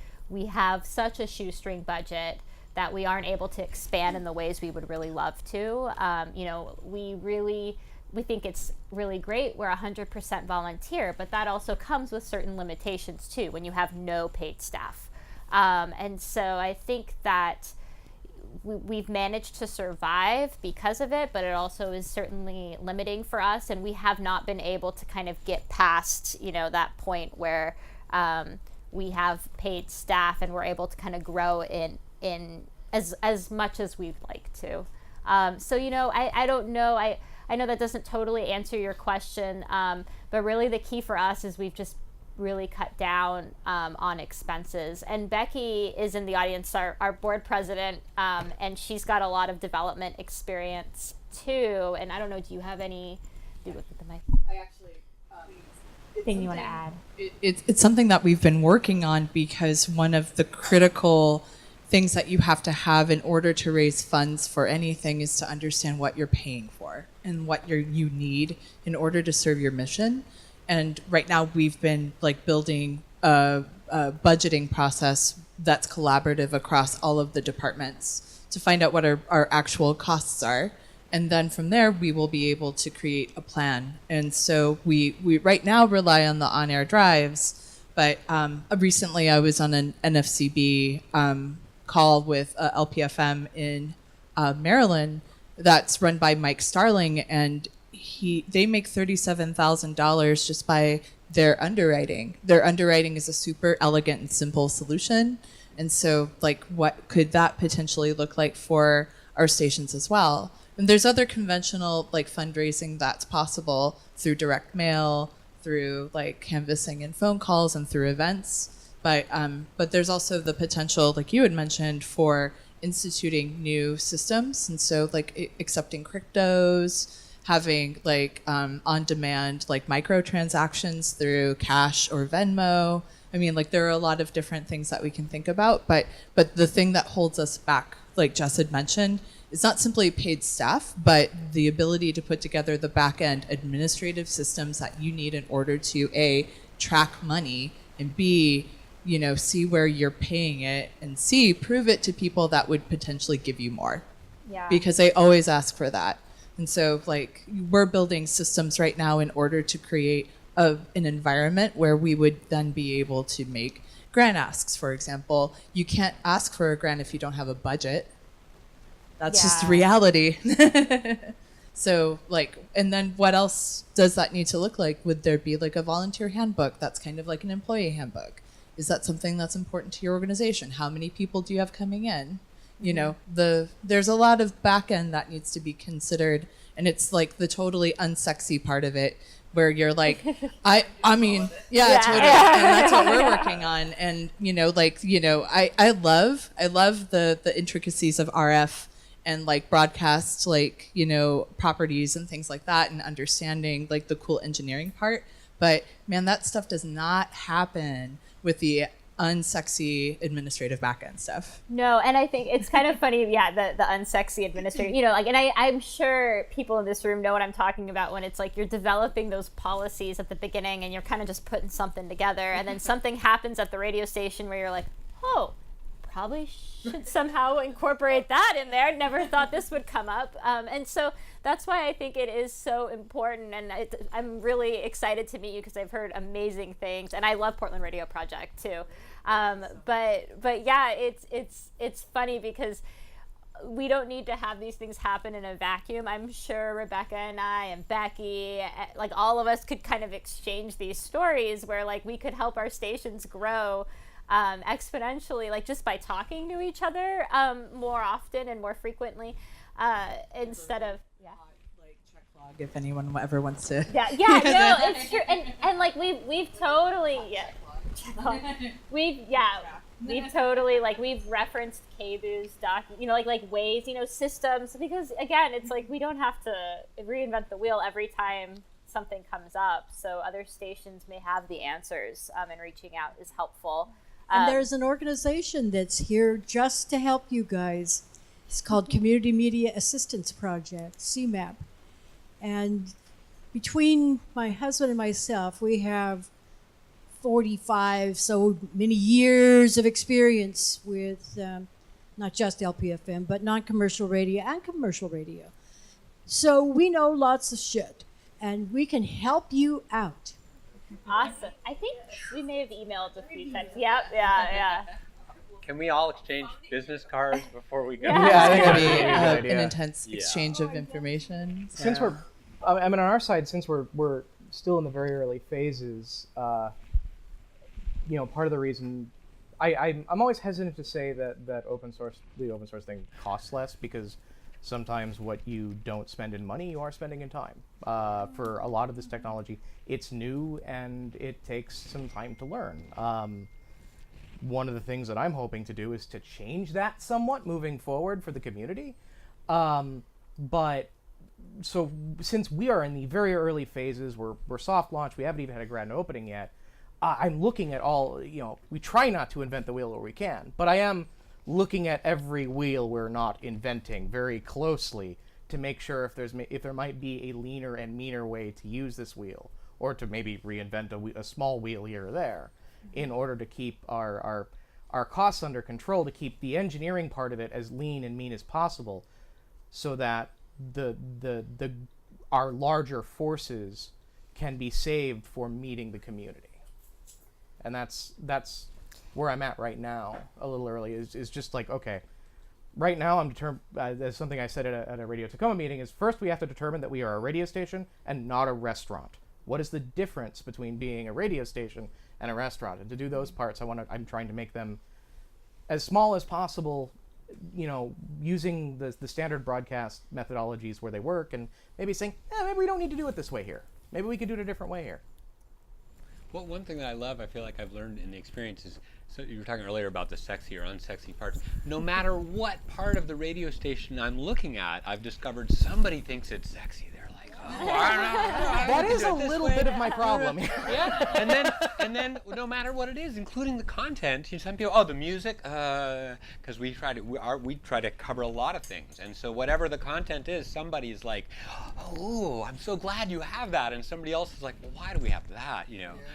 have such a shoestring budget that we aren't able to expand in the ways we would really love to. We think it's really great. We're 100% volunteer, but that also comes with certain limitations too when you have no paid staff. And so I think that we've managed to survive because of it, but it also is certainly limiting for us, and we have not been able to kind of get past that point where we have paid staff and we're able to kind of grow in as much as we'd like to. So I don't know, I know that doesn't totally answer your question, but really the key for us is we've just really cut down on expenses. And Becky is in the audience, our board president, and she's got a lot of development experience too. And I don't know, do you have any? Do with the mic. I actually. Thing you want to add? It's something that we've been working on, because one of the critical things that you have to have in order to raise funds for anything is to understand what you're paying for and what you need in order to serve your mission. And right now we've been building a budgeting process that's collaborative across all of the departments to find out what our actual costs are. And then from there, we will be able to create a plan. And so we right now rely on the on-air drives, but recently I was on an NFCB call with LPFM in Maryland that's run by Mike Starling, and they make $37,000 just by their underwriting. Their underwriting is a super elegant and simple solution. And so, like, what could that potentially look like for our stations as well? And there's other conventional, like, fundraising that's possible through direct mail, through, like, canvassing and phone calls, and through events. But there's also the potential, like you had mentioned, for instituting new systems. And so, like, accepting cryptos, having, like, on-demand, like, microtransactions through Cash or Venmo. I mean, like, there are a lot of different things that we can think about. But the thing that holds us back, like Jess had mentioned, is not simply paid staff, but the ability to put together the back-end administrative systems that you need in order to, A, track money, and B, you know, see where you're paying it, and C, prove it to people that would potentially give you more. Yeah. Because they always ask for that. And so, like, we're building systems right now in order to create an environment where we would then be able to make grant asks, for example. You can't ask for a grant if you don't have a budget. That's just reality. So, like, and then what else does that need to look like? Would there be, like, a volunteer handbook that's kind of like an employee handbook? Is that something that's important to your organization? How many people do you have coming in? You know, there's a lot of back end that needs to be considered, and it's like the totally unsexy part of it, where you're like, I mean, yeah, totally, and that's what we're working on. And you know, like, you know, I love the intricacies of RF and, like, broadcast, like, you know, properties and things like that, and understanding, like, the cool engineering part. But man, that stuff does not happen with the unsexy administrative backend stuff. No, and I think it's kind of funny, the unsexy administrative, you know, like, and I'm sure people in this room know what I'm talking about when it's like you're developing those policies at the beginning and you're kind of just putting something together, and then something happens at the radio station where you're like, oh, probably should somehow incorporate that in there. Never thought this would come up. And so that's why I think it is so important. And I'm really excited to meet you because I've heard amazing things. And I love Portland Radio Project too. But yeah, it's funny because we don't need to have these things happen in a vacuum. I'm sure Rebecca and I and Becky, like, all of us could kind of exchange these stories where, like, we could help our stations grow exponentially, like, just by talking to each other more often and more frequently, instead of like check log if anyone ever wants to. No, it's true, and like we've totally we've totally, like, we've referenced KBOO's you know, like ways, you know, systems, because again, it's like we don't have to reinvent the wheel every time something comes up, so other stations may have the answers, and reaching out is helpful. And there's an organization that's here just to help you guys. It's called Community Media Assistance Project, CMAP. And between my husband and myself, we have 45 so many years of experience with not just LPFM, but non-commercial radio and commercial radio. So we know lots of shit, and we can help you out. Awesome. I think we may have emailed a few times. Yep, yeah. Can we all exchange business cards before we go? Yeah, I think that'd be An intense exchange of information. Since we're, I mean, on our side, since we're still in the very early phases, you know, part of the reason I'm always hesitant to say that the open source thing costs less, because sometimes what you don't spend in money, you are spending in time. For a lot of this technology, it's new and it takes some time to learn. One of the things that I'm hoping to do is to change that somewhat moving forward for the community. But so since we are in the very early phases, we're soft launch, we haven't even had a grand opening yet, I'm looking at all, you know, we try not to invent the wheel where we can, but I am looking at every wheel we're not inventing very closely to make sure if there might be a leaner and meaner way to use this wheel, or to maybe reinvent a small wheel here or there, in order to keep our costs under control, to keep the engineering part of it as lean and mean as possible, so that our larger forces can be saved for meeting the community. And that's where I'm at right now, a little early, is just like, okay, right now I'm determined, there's something I said at a Radio Tacoma meeting, is first we have to determine that we are a radio station and not a restaurant. what is the difference between being a radio station and a restaurant? And to do those parts, I'm trying to make them as small as possible, using the standard broadcast methodologies where they work, and maybe saying, maybe we don't need to do it this way here. Maybe we could do it a different way here. Well, one thing that I love, I feel like I've learned in the experience is, so you were talking earlier about the sexy or unsexy parts. No matter what part of the radio station I'm looking at, I've discovered somebody thinks it's sexy. They're like, oh, that is a little bit of my problem. Yeah, and then no matter what it is, including the content, some people, the music, because we try to cover a lot of things, and so whatever the content is, somebody's like, oh, I'm so glad you have that, and somebody else is like, well, why do we have that?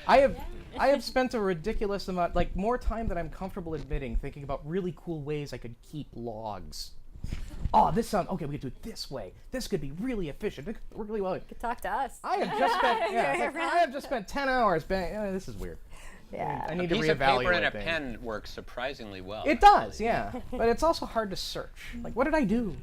I have spent a ridiculous amount, like more time than I'm comfortable admitting, thinking about really cool ways I could keep logs. Oh, this sound okay. We could do it this way. This could be really efficient. It could work really well. You could talk to us. I have just spent 10 hours. This is weird. Yeah. I need a to piece of paper and a things. pen works surprisingly well. It does, yeah. But it's also hard to search. Like, what did I do?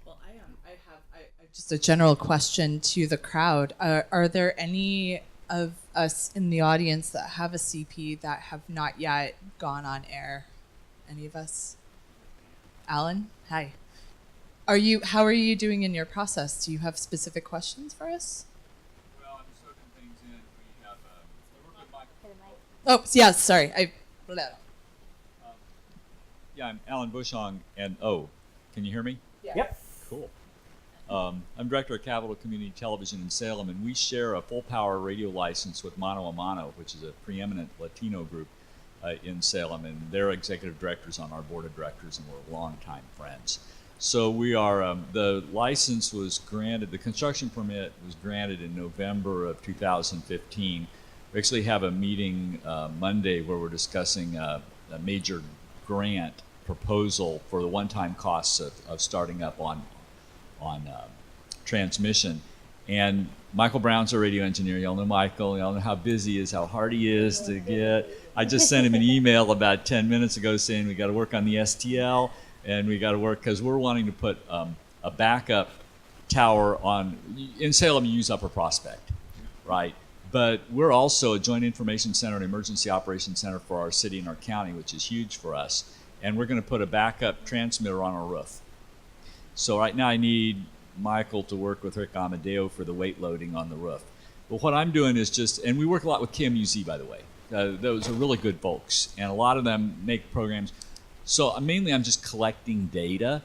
Well, I have just a general question to the crowd. Are there any of us in the audience that have a CP that have not yet gone on air? Any of us? Alan, hi. How are you doing in your process? Do you have specific questions for us? Well, I'm just hooking things in. We have Oh, yes, sorry. Yeah, I'm Alan Bushong, and can you hear me? Yeah. Yep. Cool. I'm director of Capital Community Television in Salem, and we share a full power radio license with Mano a Mano, which is a preeminent Latino group in Salem, and they're executive directors on our board of directors, and we're longtime friends. So we are, the license was granted, the construction permit was granted in November of 2015. We actually have a meeting Monday where we're discussing a major grant proposal for the one-time costs of starting up on transmission. And Michael Brown's our radio engineer. Y'all know Michael. Y'all know how busy he is, how hard he is to get. I just sent him an email about 10 minutes ago saying we got to work on the STL, and we got to work because we're wanting to put a backup tower on. In Salem, you use Upper Prospect, right? But we're also a joint information center and emergency operations center for our city and our county, which is huge for us. And we're going to put a backup transmitter on our roof. So right now I need Michael to work with Rick Amadeo for the weight loading on the roof. But what I'm doing is and we work a lot with KMUZ, by the way. Those are really good folks, and a lot of them make programs. So mainly I'm just collecting data.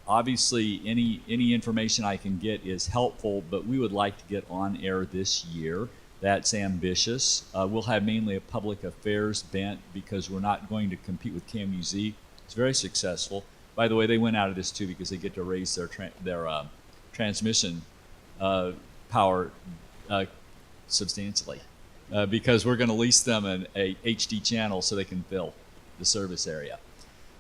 Obviously, any information I can get is helpful, but we would like to get on air this year. That's ambitious. We'll have mainly a public affairs bent because we're not going to compete with KMUZ. It's very successful. By the way, they went out of this too because they get to raise their transmission power substantially because we're going to lease them a HD channel so they can fill the service area.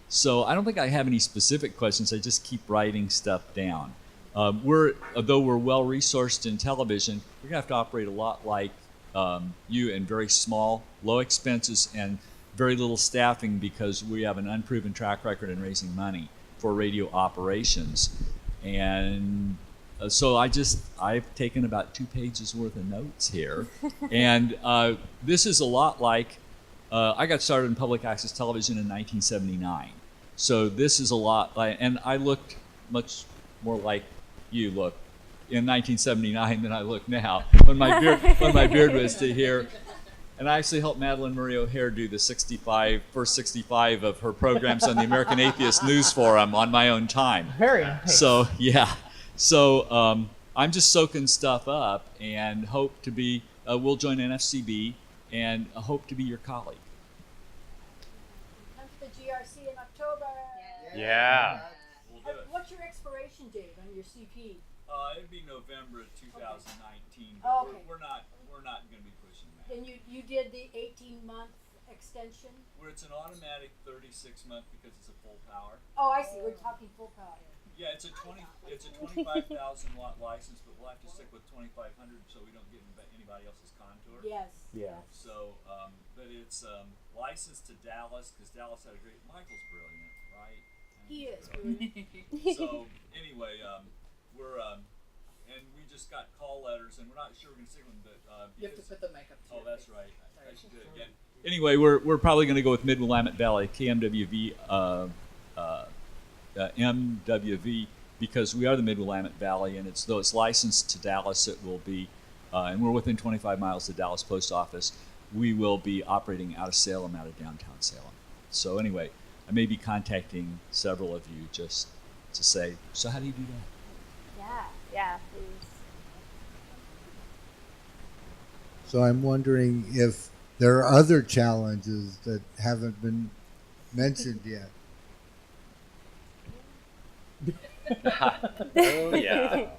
So I don't think I have any specific questions. I just keep writing stuff down. Though we're well resourced in television, we're going to have to operate a lot like you, and very small, low expenses, and very little staffing because we have an unproven track record in raising money for radio operations. And so I've taken about 2 pages worth of notes here. And this is a lot like, I got started in public access television in 1979. So this is a lot like, and I looked much more like you look in 1979 than I look now when my beard was to here. And I actually helped Madeline Murray O'Hare do the first 65 of her programs on the American Atheist News Forum on my own time. Very nice. So, yeah. So I'm just soaking stuff up and hope to be, we'll join NFCB and hope to be your colleague. Come to the GRC in October. Yeah. We'll do it. What's your expiration date on your CP? It'd be November of 2019. Oh, okay. We're not going to be pushing that. And you did the 18-month extension? Where it's an automatic 36-month because it's a full power. Oh, I see. We're talking full power. Yeah, it's a 25,000 watt license, but we'll have to stick with 2,500 so we don't get anybody else's contour. Yes. Yeah. So, but it's licensed to Dallas because Dallas had a great. Michael's brilliant, right? He is brilliant. So anyway, we're and we just got call letters, and we're not sure we're going to stick with them, but You have to put the mic up to oh, your that's face. right. Sorry. I should do it again. Anyway, we're probably going to go with Mid-Willamette Valley, KMWV, MWV, because we are the Mid-Willamette Valley, and though it's licensed to Dallas, it will be, and we're within 25 miles of the Dallas Post Office. We will be operating out of Salem, out of downtown Salem. So anyway, I may be contacting several of you just to say, so how do you do that? Yeah, please. So I'm wondering if there are other challenges that haven't been mentioned yet. Oh yeah.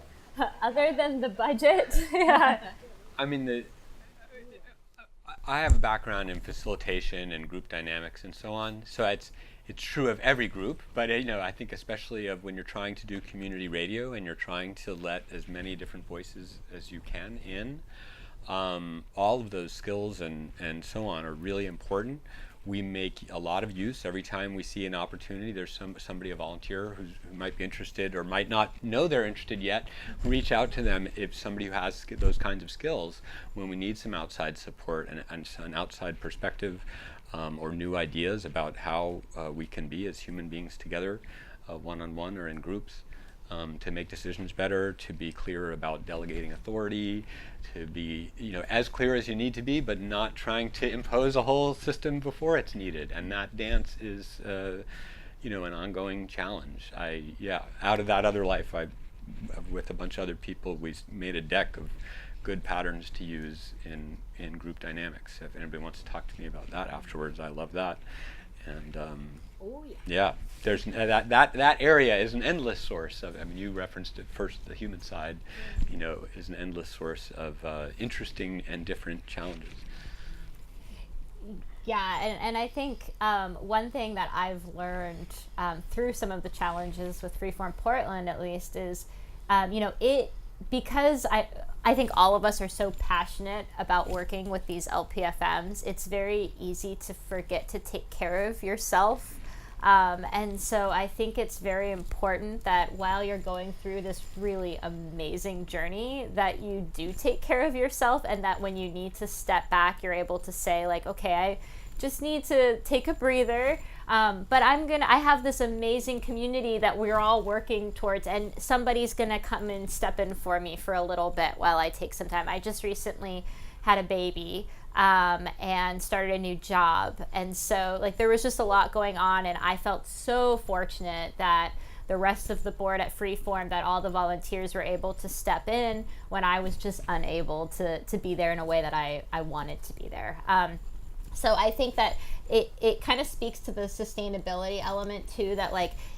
Other than the budget, yeah. I mean, I have a background in facilitation and group dynamics and so on. So it's true of every group, but I think especially of when you're trying to do community radio and you're trying to let as many different voices as you can in. All of those skills and so on are really important. We make a lot of use every time we see an opportunity. There's somebody, a volunteer who might be interested or might not know they're interested yet. Reach out to them if somebody who has those kinds of skills when we need some outside support and an outside perspective or new ideas about how we can be as human beings together, one-on-one or in groups. To make decisions better, to be clearer about delegating authority, to be as clear as you need to be, but not trying to impose a whole system before it's needed. And that dance is, an ongoing challenge. Out of that other life, with a bunch of other people, we made a deck of good patterns to use in group dynamics. If anybody wants to talk to me about that afterwards, I love that. And there's that area is an endless source of. I mean, you referenced it first. The human side, is an endless source of interesting and different challenges. Yeah, and I think one thing that I've learned through some of the challenges with Freeform Portland, at least, is because I think all of us are so passionate about working with these LPFMs, it's very easy to forget to take care of yourself. And so I think it's very important that while you're going through this really amazing journey, that you do take care of yourself, and that when you need to step back, you're able to say, like, okay, I just need to take a breather. But I have this amazing community that we're all working towards, and somebody's gonna come and step in for me for a little bit while I take some time. I just recently had a baby and started a new job, and so there was just a lot going on, and I felt so fortunate that the rest of the board at Freeform, that all the volunteers were able to step in when I was just unable to be there in a way that I wanted to be there. So I think that it kind of speaks to the sustainability element too, that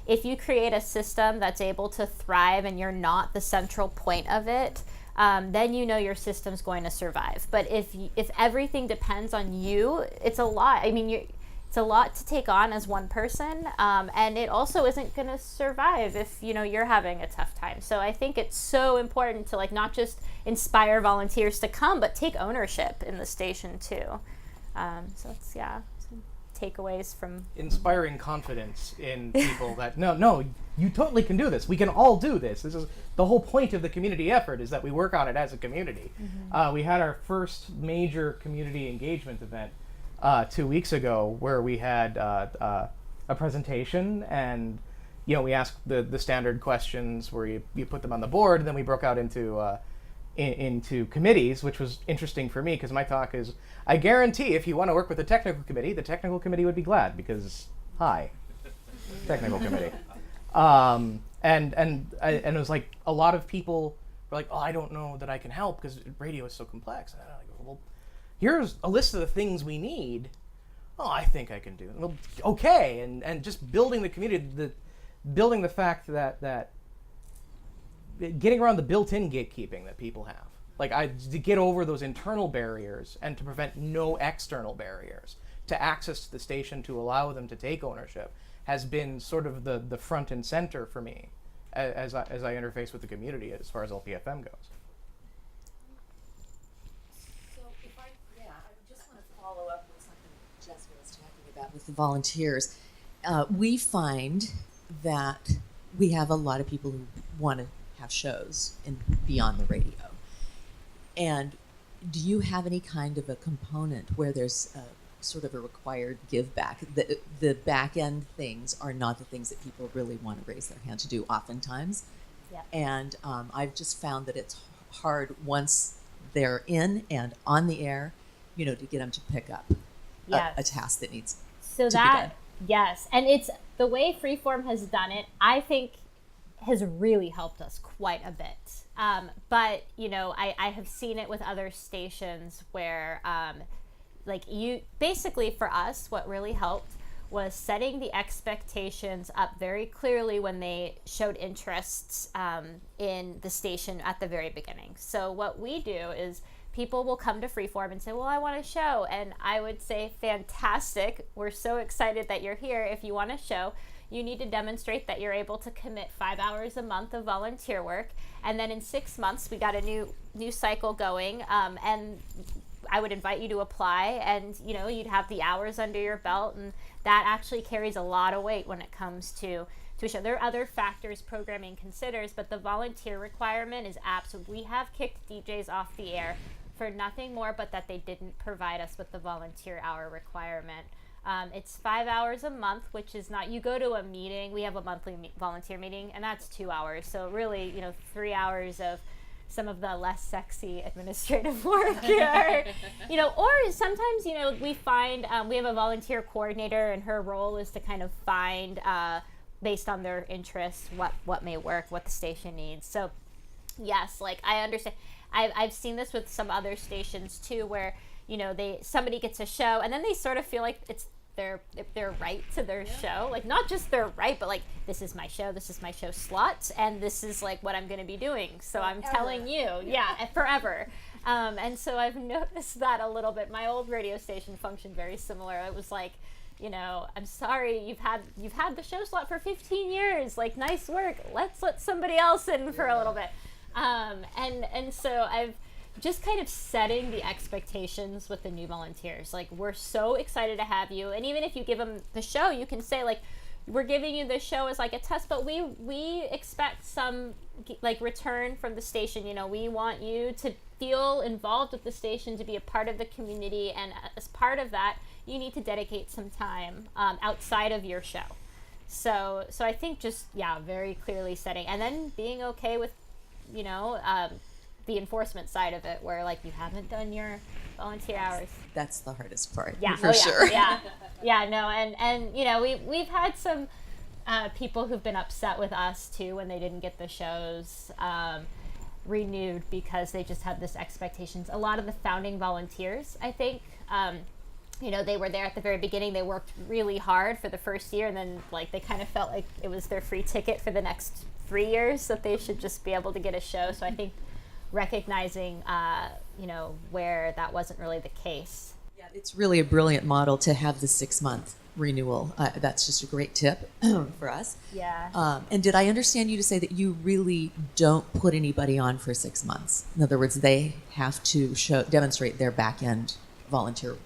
if you create a system that's able to thrive and you're not the central point of it, then your system's going to survive. But if everything depends on you, it's a lot. I mean, it's a lot to take on as one person, and it also isn't going to survive if you're having a tough time. So I think it's so important to not just inspire volunteers to come, but take ownership in the station too. So it's some takeaways from inspiring confidence in people that no, you totally can do this. We can all do this. This is the whole point of the community effort, is that we work on it as a community. Mm-hmm. We had our first major community engagement event 2 weeks ago, where we had a presentation, and we asked the standard questions where you put them on the board, and then we broke out into committees, which was interesting for me, because my talk is, I guarantee if you want to work with the technical committee would be glad, because technical committee. And it was a lot of people were like, oh, I don't know that I can help because radio is so complex. And I go, well, here's a list of the things we need. Oh, I think I can do it. Well, okay, and just building the community, building the fact that getting around the built-in gatekeeping that people have, to get over those internal barriers and to prevent no external barriers to access the station, to allow them to take ownership, has been sort of the front and center for me as I interface with the community as far as LPFM goes. So I just want to follow up with something Jessica was talking about with the volunteers. We find that we have a lot of people who want to have shows and beyond the radio. And do you have any kind of a component where there's sort of a required give back? The back end things are not the things that people really want to raise their hand to do oftentimes. Yep. And I've just found that it's hard once they're in and on the air, to get them to pick up a task that needs so to that be done. Yes, and it's the way Freeform has done it, I think, has really helped us quite a bit. But I have seen it with other stations where basically for us, what really helped was setting the expectations up very clearly when they showed interests in the station at the very beginning. So what we do is people will come to Freeform and say, well, I want a show. And I would say, fantastic. We're so excited that you're here. If you want a show, you need to demonstrate that you're able to commit 5 hours a month of volunteer work. And then in 6 months, we got a new cycle going. And I would invite you to apply, and you'd have the hours under your belt, and that actually carries a lot of weight when it comes to a show. There are other factors programming considers, but the volunteer requirement is absolute. We have kicked DJs off the air for nothing more but that they didn't provide us with the volunteer hour requirement. It's 5 hours a month, which is not, you go to a meeting, we have a monthly volunteer meeting, and that's 2 hours. So really, 3 hours of some of the less sexy administrative work here. Or sometimes, we find, we have a volunteer coordinator, and her role is to kind of find, based on their interests, what may work, what the station needs. So yes, I understand. I've seen this with some other stations too, where somebody gets a show and then they sort of feel like it's their right to their show, not just their right, but this is my show slot, and this is what I'm going to be doing. So I'm telling you, forever. And so I've noticed that a little bit. My old radio station functioned very similar. It was I'm sorry, you've had the show slot for 15 years. Nice work. Let's let somebody else in for a little bit. And so I've just kind of setting the expectations with the new volunteers. We're so excited to have you. And even if you give them the show, you can say, we're giving you the show as a test, but we expect some return from the station. We want you to feel involved with the station, to be a part of the community. And as part of that, you need to dedicate some time outside of your show. So I think just, very clearly setting, and then being okay with, the enforcement side of it, where you haven't done your volunteer hours. That's the hardest part. Yeah, for sure. No, and we've had some people who've been upset with us too when they didn't get the shows renewed because they just had this expectations. A lot of the founding volunteers, I think, they were there at the very beginning. They worked really hard for the first year, and then they kind of felt like it was their free ticket for the next 3 years, that they should just be able to get a show. So I think recognizing, where that wasn't really the case. Yeah, it's really a brilliant model to have the 6-month renewal. That's just a great tip for us. Yeah. And did I understand you to say that you really don't put anybody on for 6 months? In other words, they have to demonstrate their back end volunteer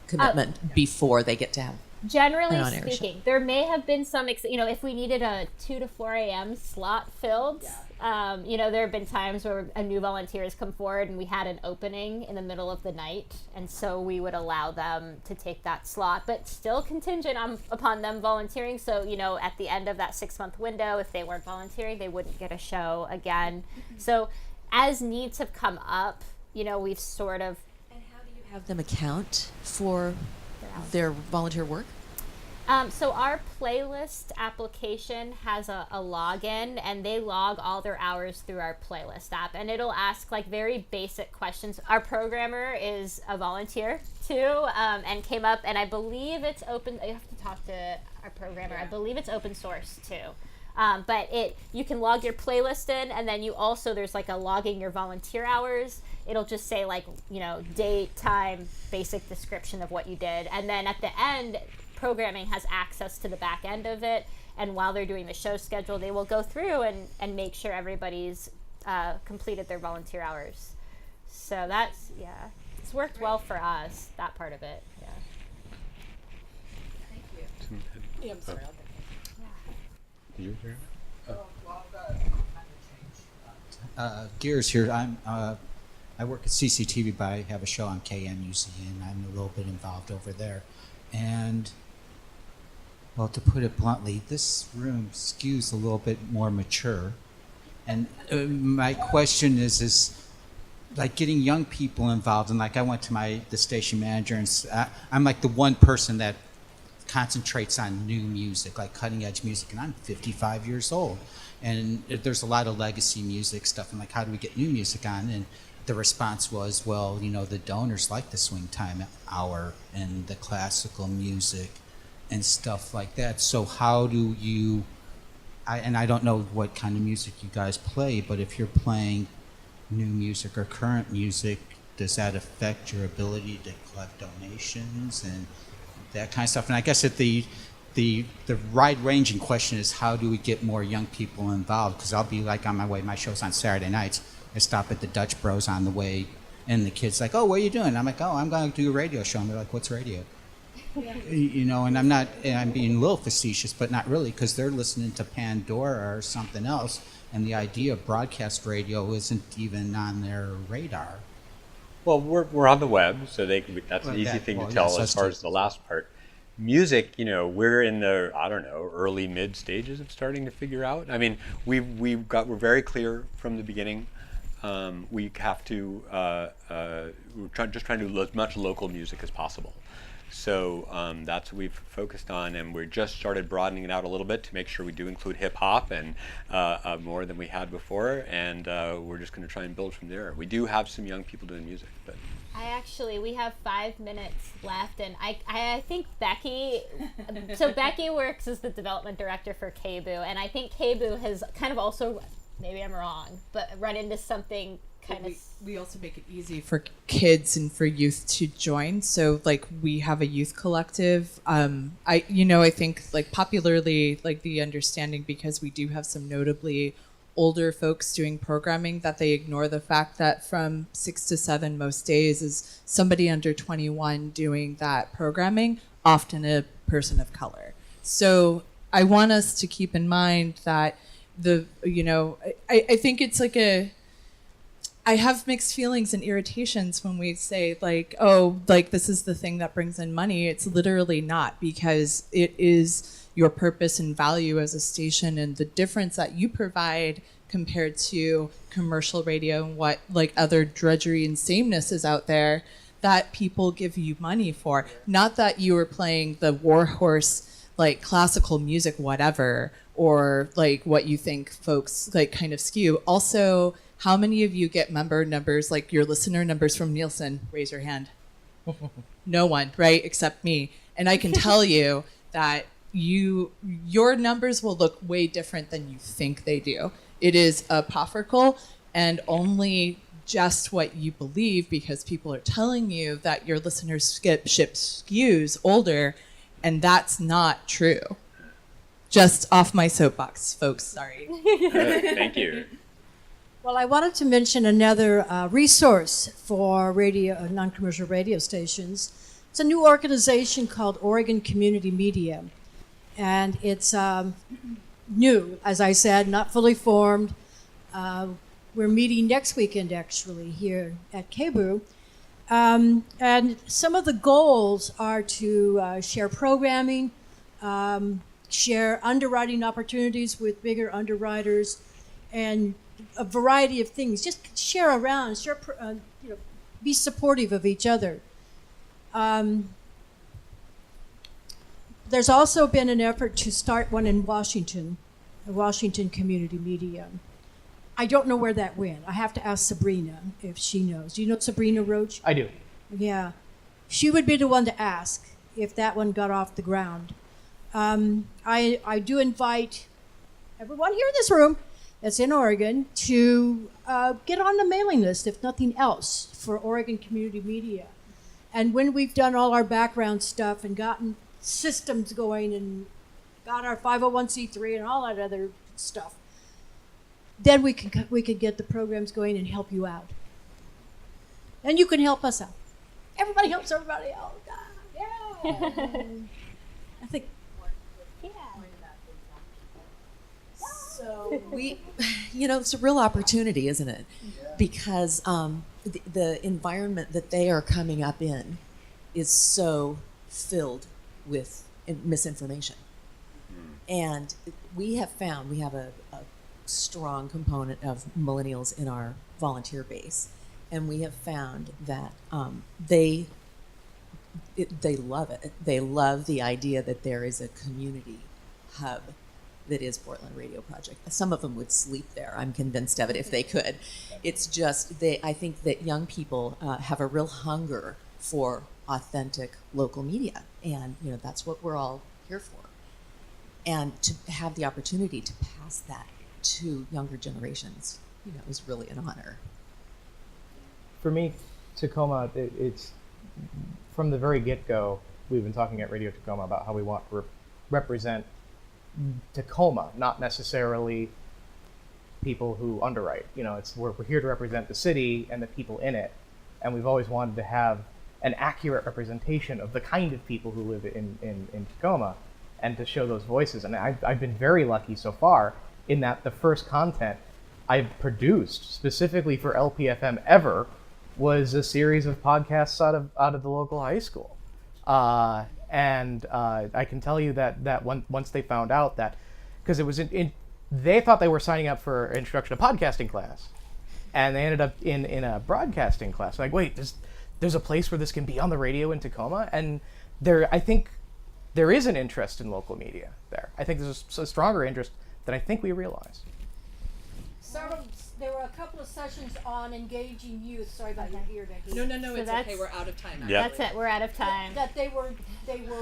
commitment before they get to have. Generally speaking, there may have been some, if we needed a 2 to 4 a.m. slot filled, there have been times where a new volunteer has come forward and we had an opening in the middle of the night, and so we would allow them to take that slot, but still contingent upon them volunteering. So, at the end of that 6-month window, if they weren't volunteering, they wouldn't get a show again. So as needs have come up, we've sort of... And how do you have them account for their volunteer work? So our playlist application has a login, and they log all their hours through our playlist app, and it'll ask very basic questions. Our programmer is a volunteer too, and came up, and I believe it's open. I have to talk to our programmer. I believe it's open source too. But you can log your playlist in, and then you also, there's a logging your volunteer hours. It'll just say date, time, basic description of what you did. And then at the end, programming has access to the back end of it. And while they're doing the show schedule, they will go through and make sure everybody's completed their volunteer hours. So that's, it's worked well for us, that part of it. Yeah. Thank you. Yeah, I'm sorry. You hear? Well, I've got a kind of change. gears here. I work at CCTV, but I have a show on KMUZ, and I'm a little bit involved over there. And, well, to put it bluntly, this room skews a little bit more mature. And my question is like getting young people involved. And like I went to the station manager, and I'm like the one person that concentrates on new music, like cutting edge music, and I'm 55 years old. And there's a lot of legacy music stuff, and like, how do we get new music on? And the response was, well, the donors like the swing time hour and the classical music and stuff like that. So how do you, and I don't know what kind of music you guys play, but if you're playing new music or current music, does that affect your ability to collect donations and that kind of stuff? And I guess that the wide-ranging question is, how do we get more young people involved? Because I'll be like on my way, my show's on Saturday nights. I stop at the Dutch Bros on the way, and the kid's like, "Oh, what are you doing?" I'm like, "Oh, I'm going to do a radio show." And they're like, "What's radio?" Yeah. And I'm being a little facetious, but not really, because they're listening to Pandora or something else, and the idea of broadcast radio isn't even on their radar. Well, we're on the web, so that's an easy thing to tell. Yes, as far as the last part. Music, we're in the, early mid stages of starting to figure out. I mean, we're very clear from the beginning. We have to, we're just trying to do as much local music as possible. So that's what we've focused on, and we just started broadening it out a little bit to make sure we do include hip hop and more than we had before, and we're just going to try and build from there. We do have some young people doing music, but we have 5 minutes left, and I think Becky, so Becky works as the development director for KBOO, and I think KBOO has kind of also, maybe I'm wrong, but run into something kind of... We also make it easy for kids and for youth to join. So like we have a youth collective. I think like popularly, like the understanding, because we do have some notably older folks doing programming, that they ignore the fact that from 6 to 7 most days is somebody under 21 doing that programming, often a person of color. So I want us to keep in mind that I think it's like I have mixed feelings and irritations when we say like, oh, like this is the thing that brings in money. It's literally not, because it is your purpose and value as a station, and the difference that you provide compared to commercial radio and what like other drudgery and sameness is out there that people give you money for. Not that you were playing the warhorse, like classical music, whatever, or like what you think folks like kind of skew. Also, how many of you get member numbers, like your listener numbers from Nielsen? Raise your hand. No one, right? Except me. And I can tell you that your numbers will look way different than you think they do. It is apocryphal and only just what you believe, because people are telling you that your listenership skews older, and that's not true. Just off my soapbox, folks. Sorry. Thank you. Well, I wanted to mention another resource for radio, non-commercial radio stations. It's a new organization called Oregon Community Media. And it's new, as I said, not fully formed. We're meeting next weekend, actually, here at KBOO. And some of the goals are to share programming, share underwriting opportunities with bigger underwriters, and a variety of things. Just share around, be supportive of each other. There's also been an effort to start one in Washington, the Washington Community Media. I don't know where that went. I have to ask Sabrina if she knows. Do you know Sabrina Roach? I do. Yeah. She would be the one to ask if that one got off the ground. I do invite everyone here in this room that's in Oregon to get on the mailing list, if nothing else, for Oregon Community Media. And when we've done all our background stuff and gotten systems going and got our 501c3 and all that other stuff, then we could get the programs going and help you out. And you can help us out. Everybody helps everybody else. Yeah. I think. Yeah. So It's a real opportunity, isn't it? Because the environment that they are coming up in is so filled with misinformation. And we have found we have a strong component of millennials in our volunteer base, and we have found that they love it. They love the idea that there is a community hub that is Portland Radio Project. Some of them would sleep there. I'm convinced of it if they could. It's just I think that young people have a real hunger for authentic local media, and that's what we're all here for. And to have the opportunity to pass that to younger generations, is really an honor. For me, Tacoma, it's from the very get-go, we've been talking at Radio Tacoma about how we want to represent Tacoma, not necessarily people who underwrite. We're here to represent the city and the people in it, and we've always wanted to have an accurate representation of the kind of people who live in Tacoma, and to show those voices. And I've been very lucky so far in that the first content I've produced specifically for LPFM ever was a series of podcasts out of the local high school. And I can tell you that once they found out that, because it was they thought they were signing up for introduction to podcasting class, and they ended up in a broadcasting class. Like, wait, there's a place where this can be on the radio in Tacoma, and I think there is an interest in local media there. I think there's a stronger interest than I think we realize. There were a couple of sessions on engaging youth. Sorry about your ear, Becky. No, So it's that's- okay. We're out of time. That's it. We're out of time. That they were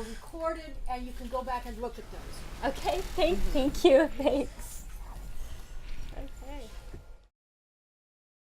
recorded, and you can go back and look at those. Okay. Thank you. Thanks.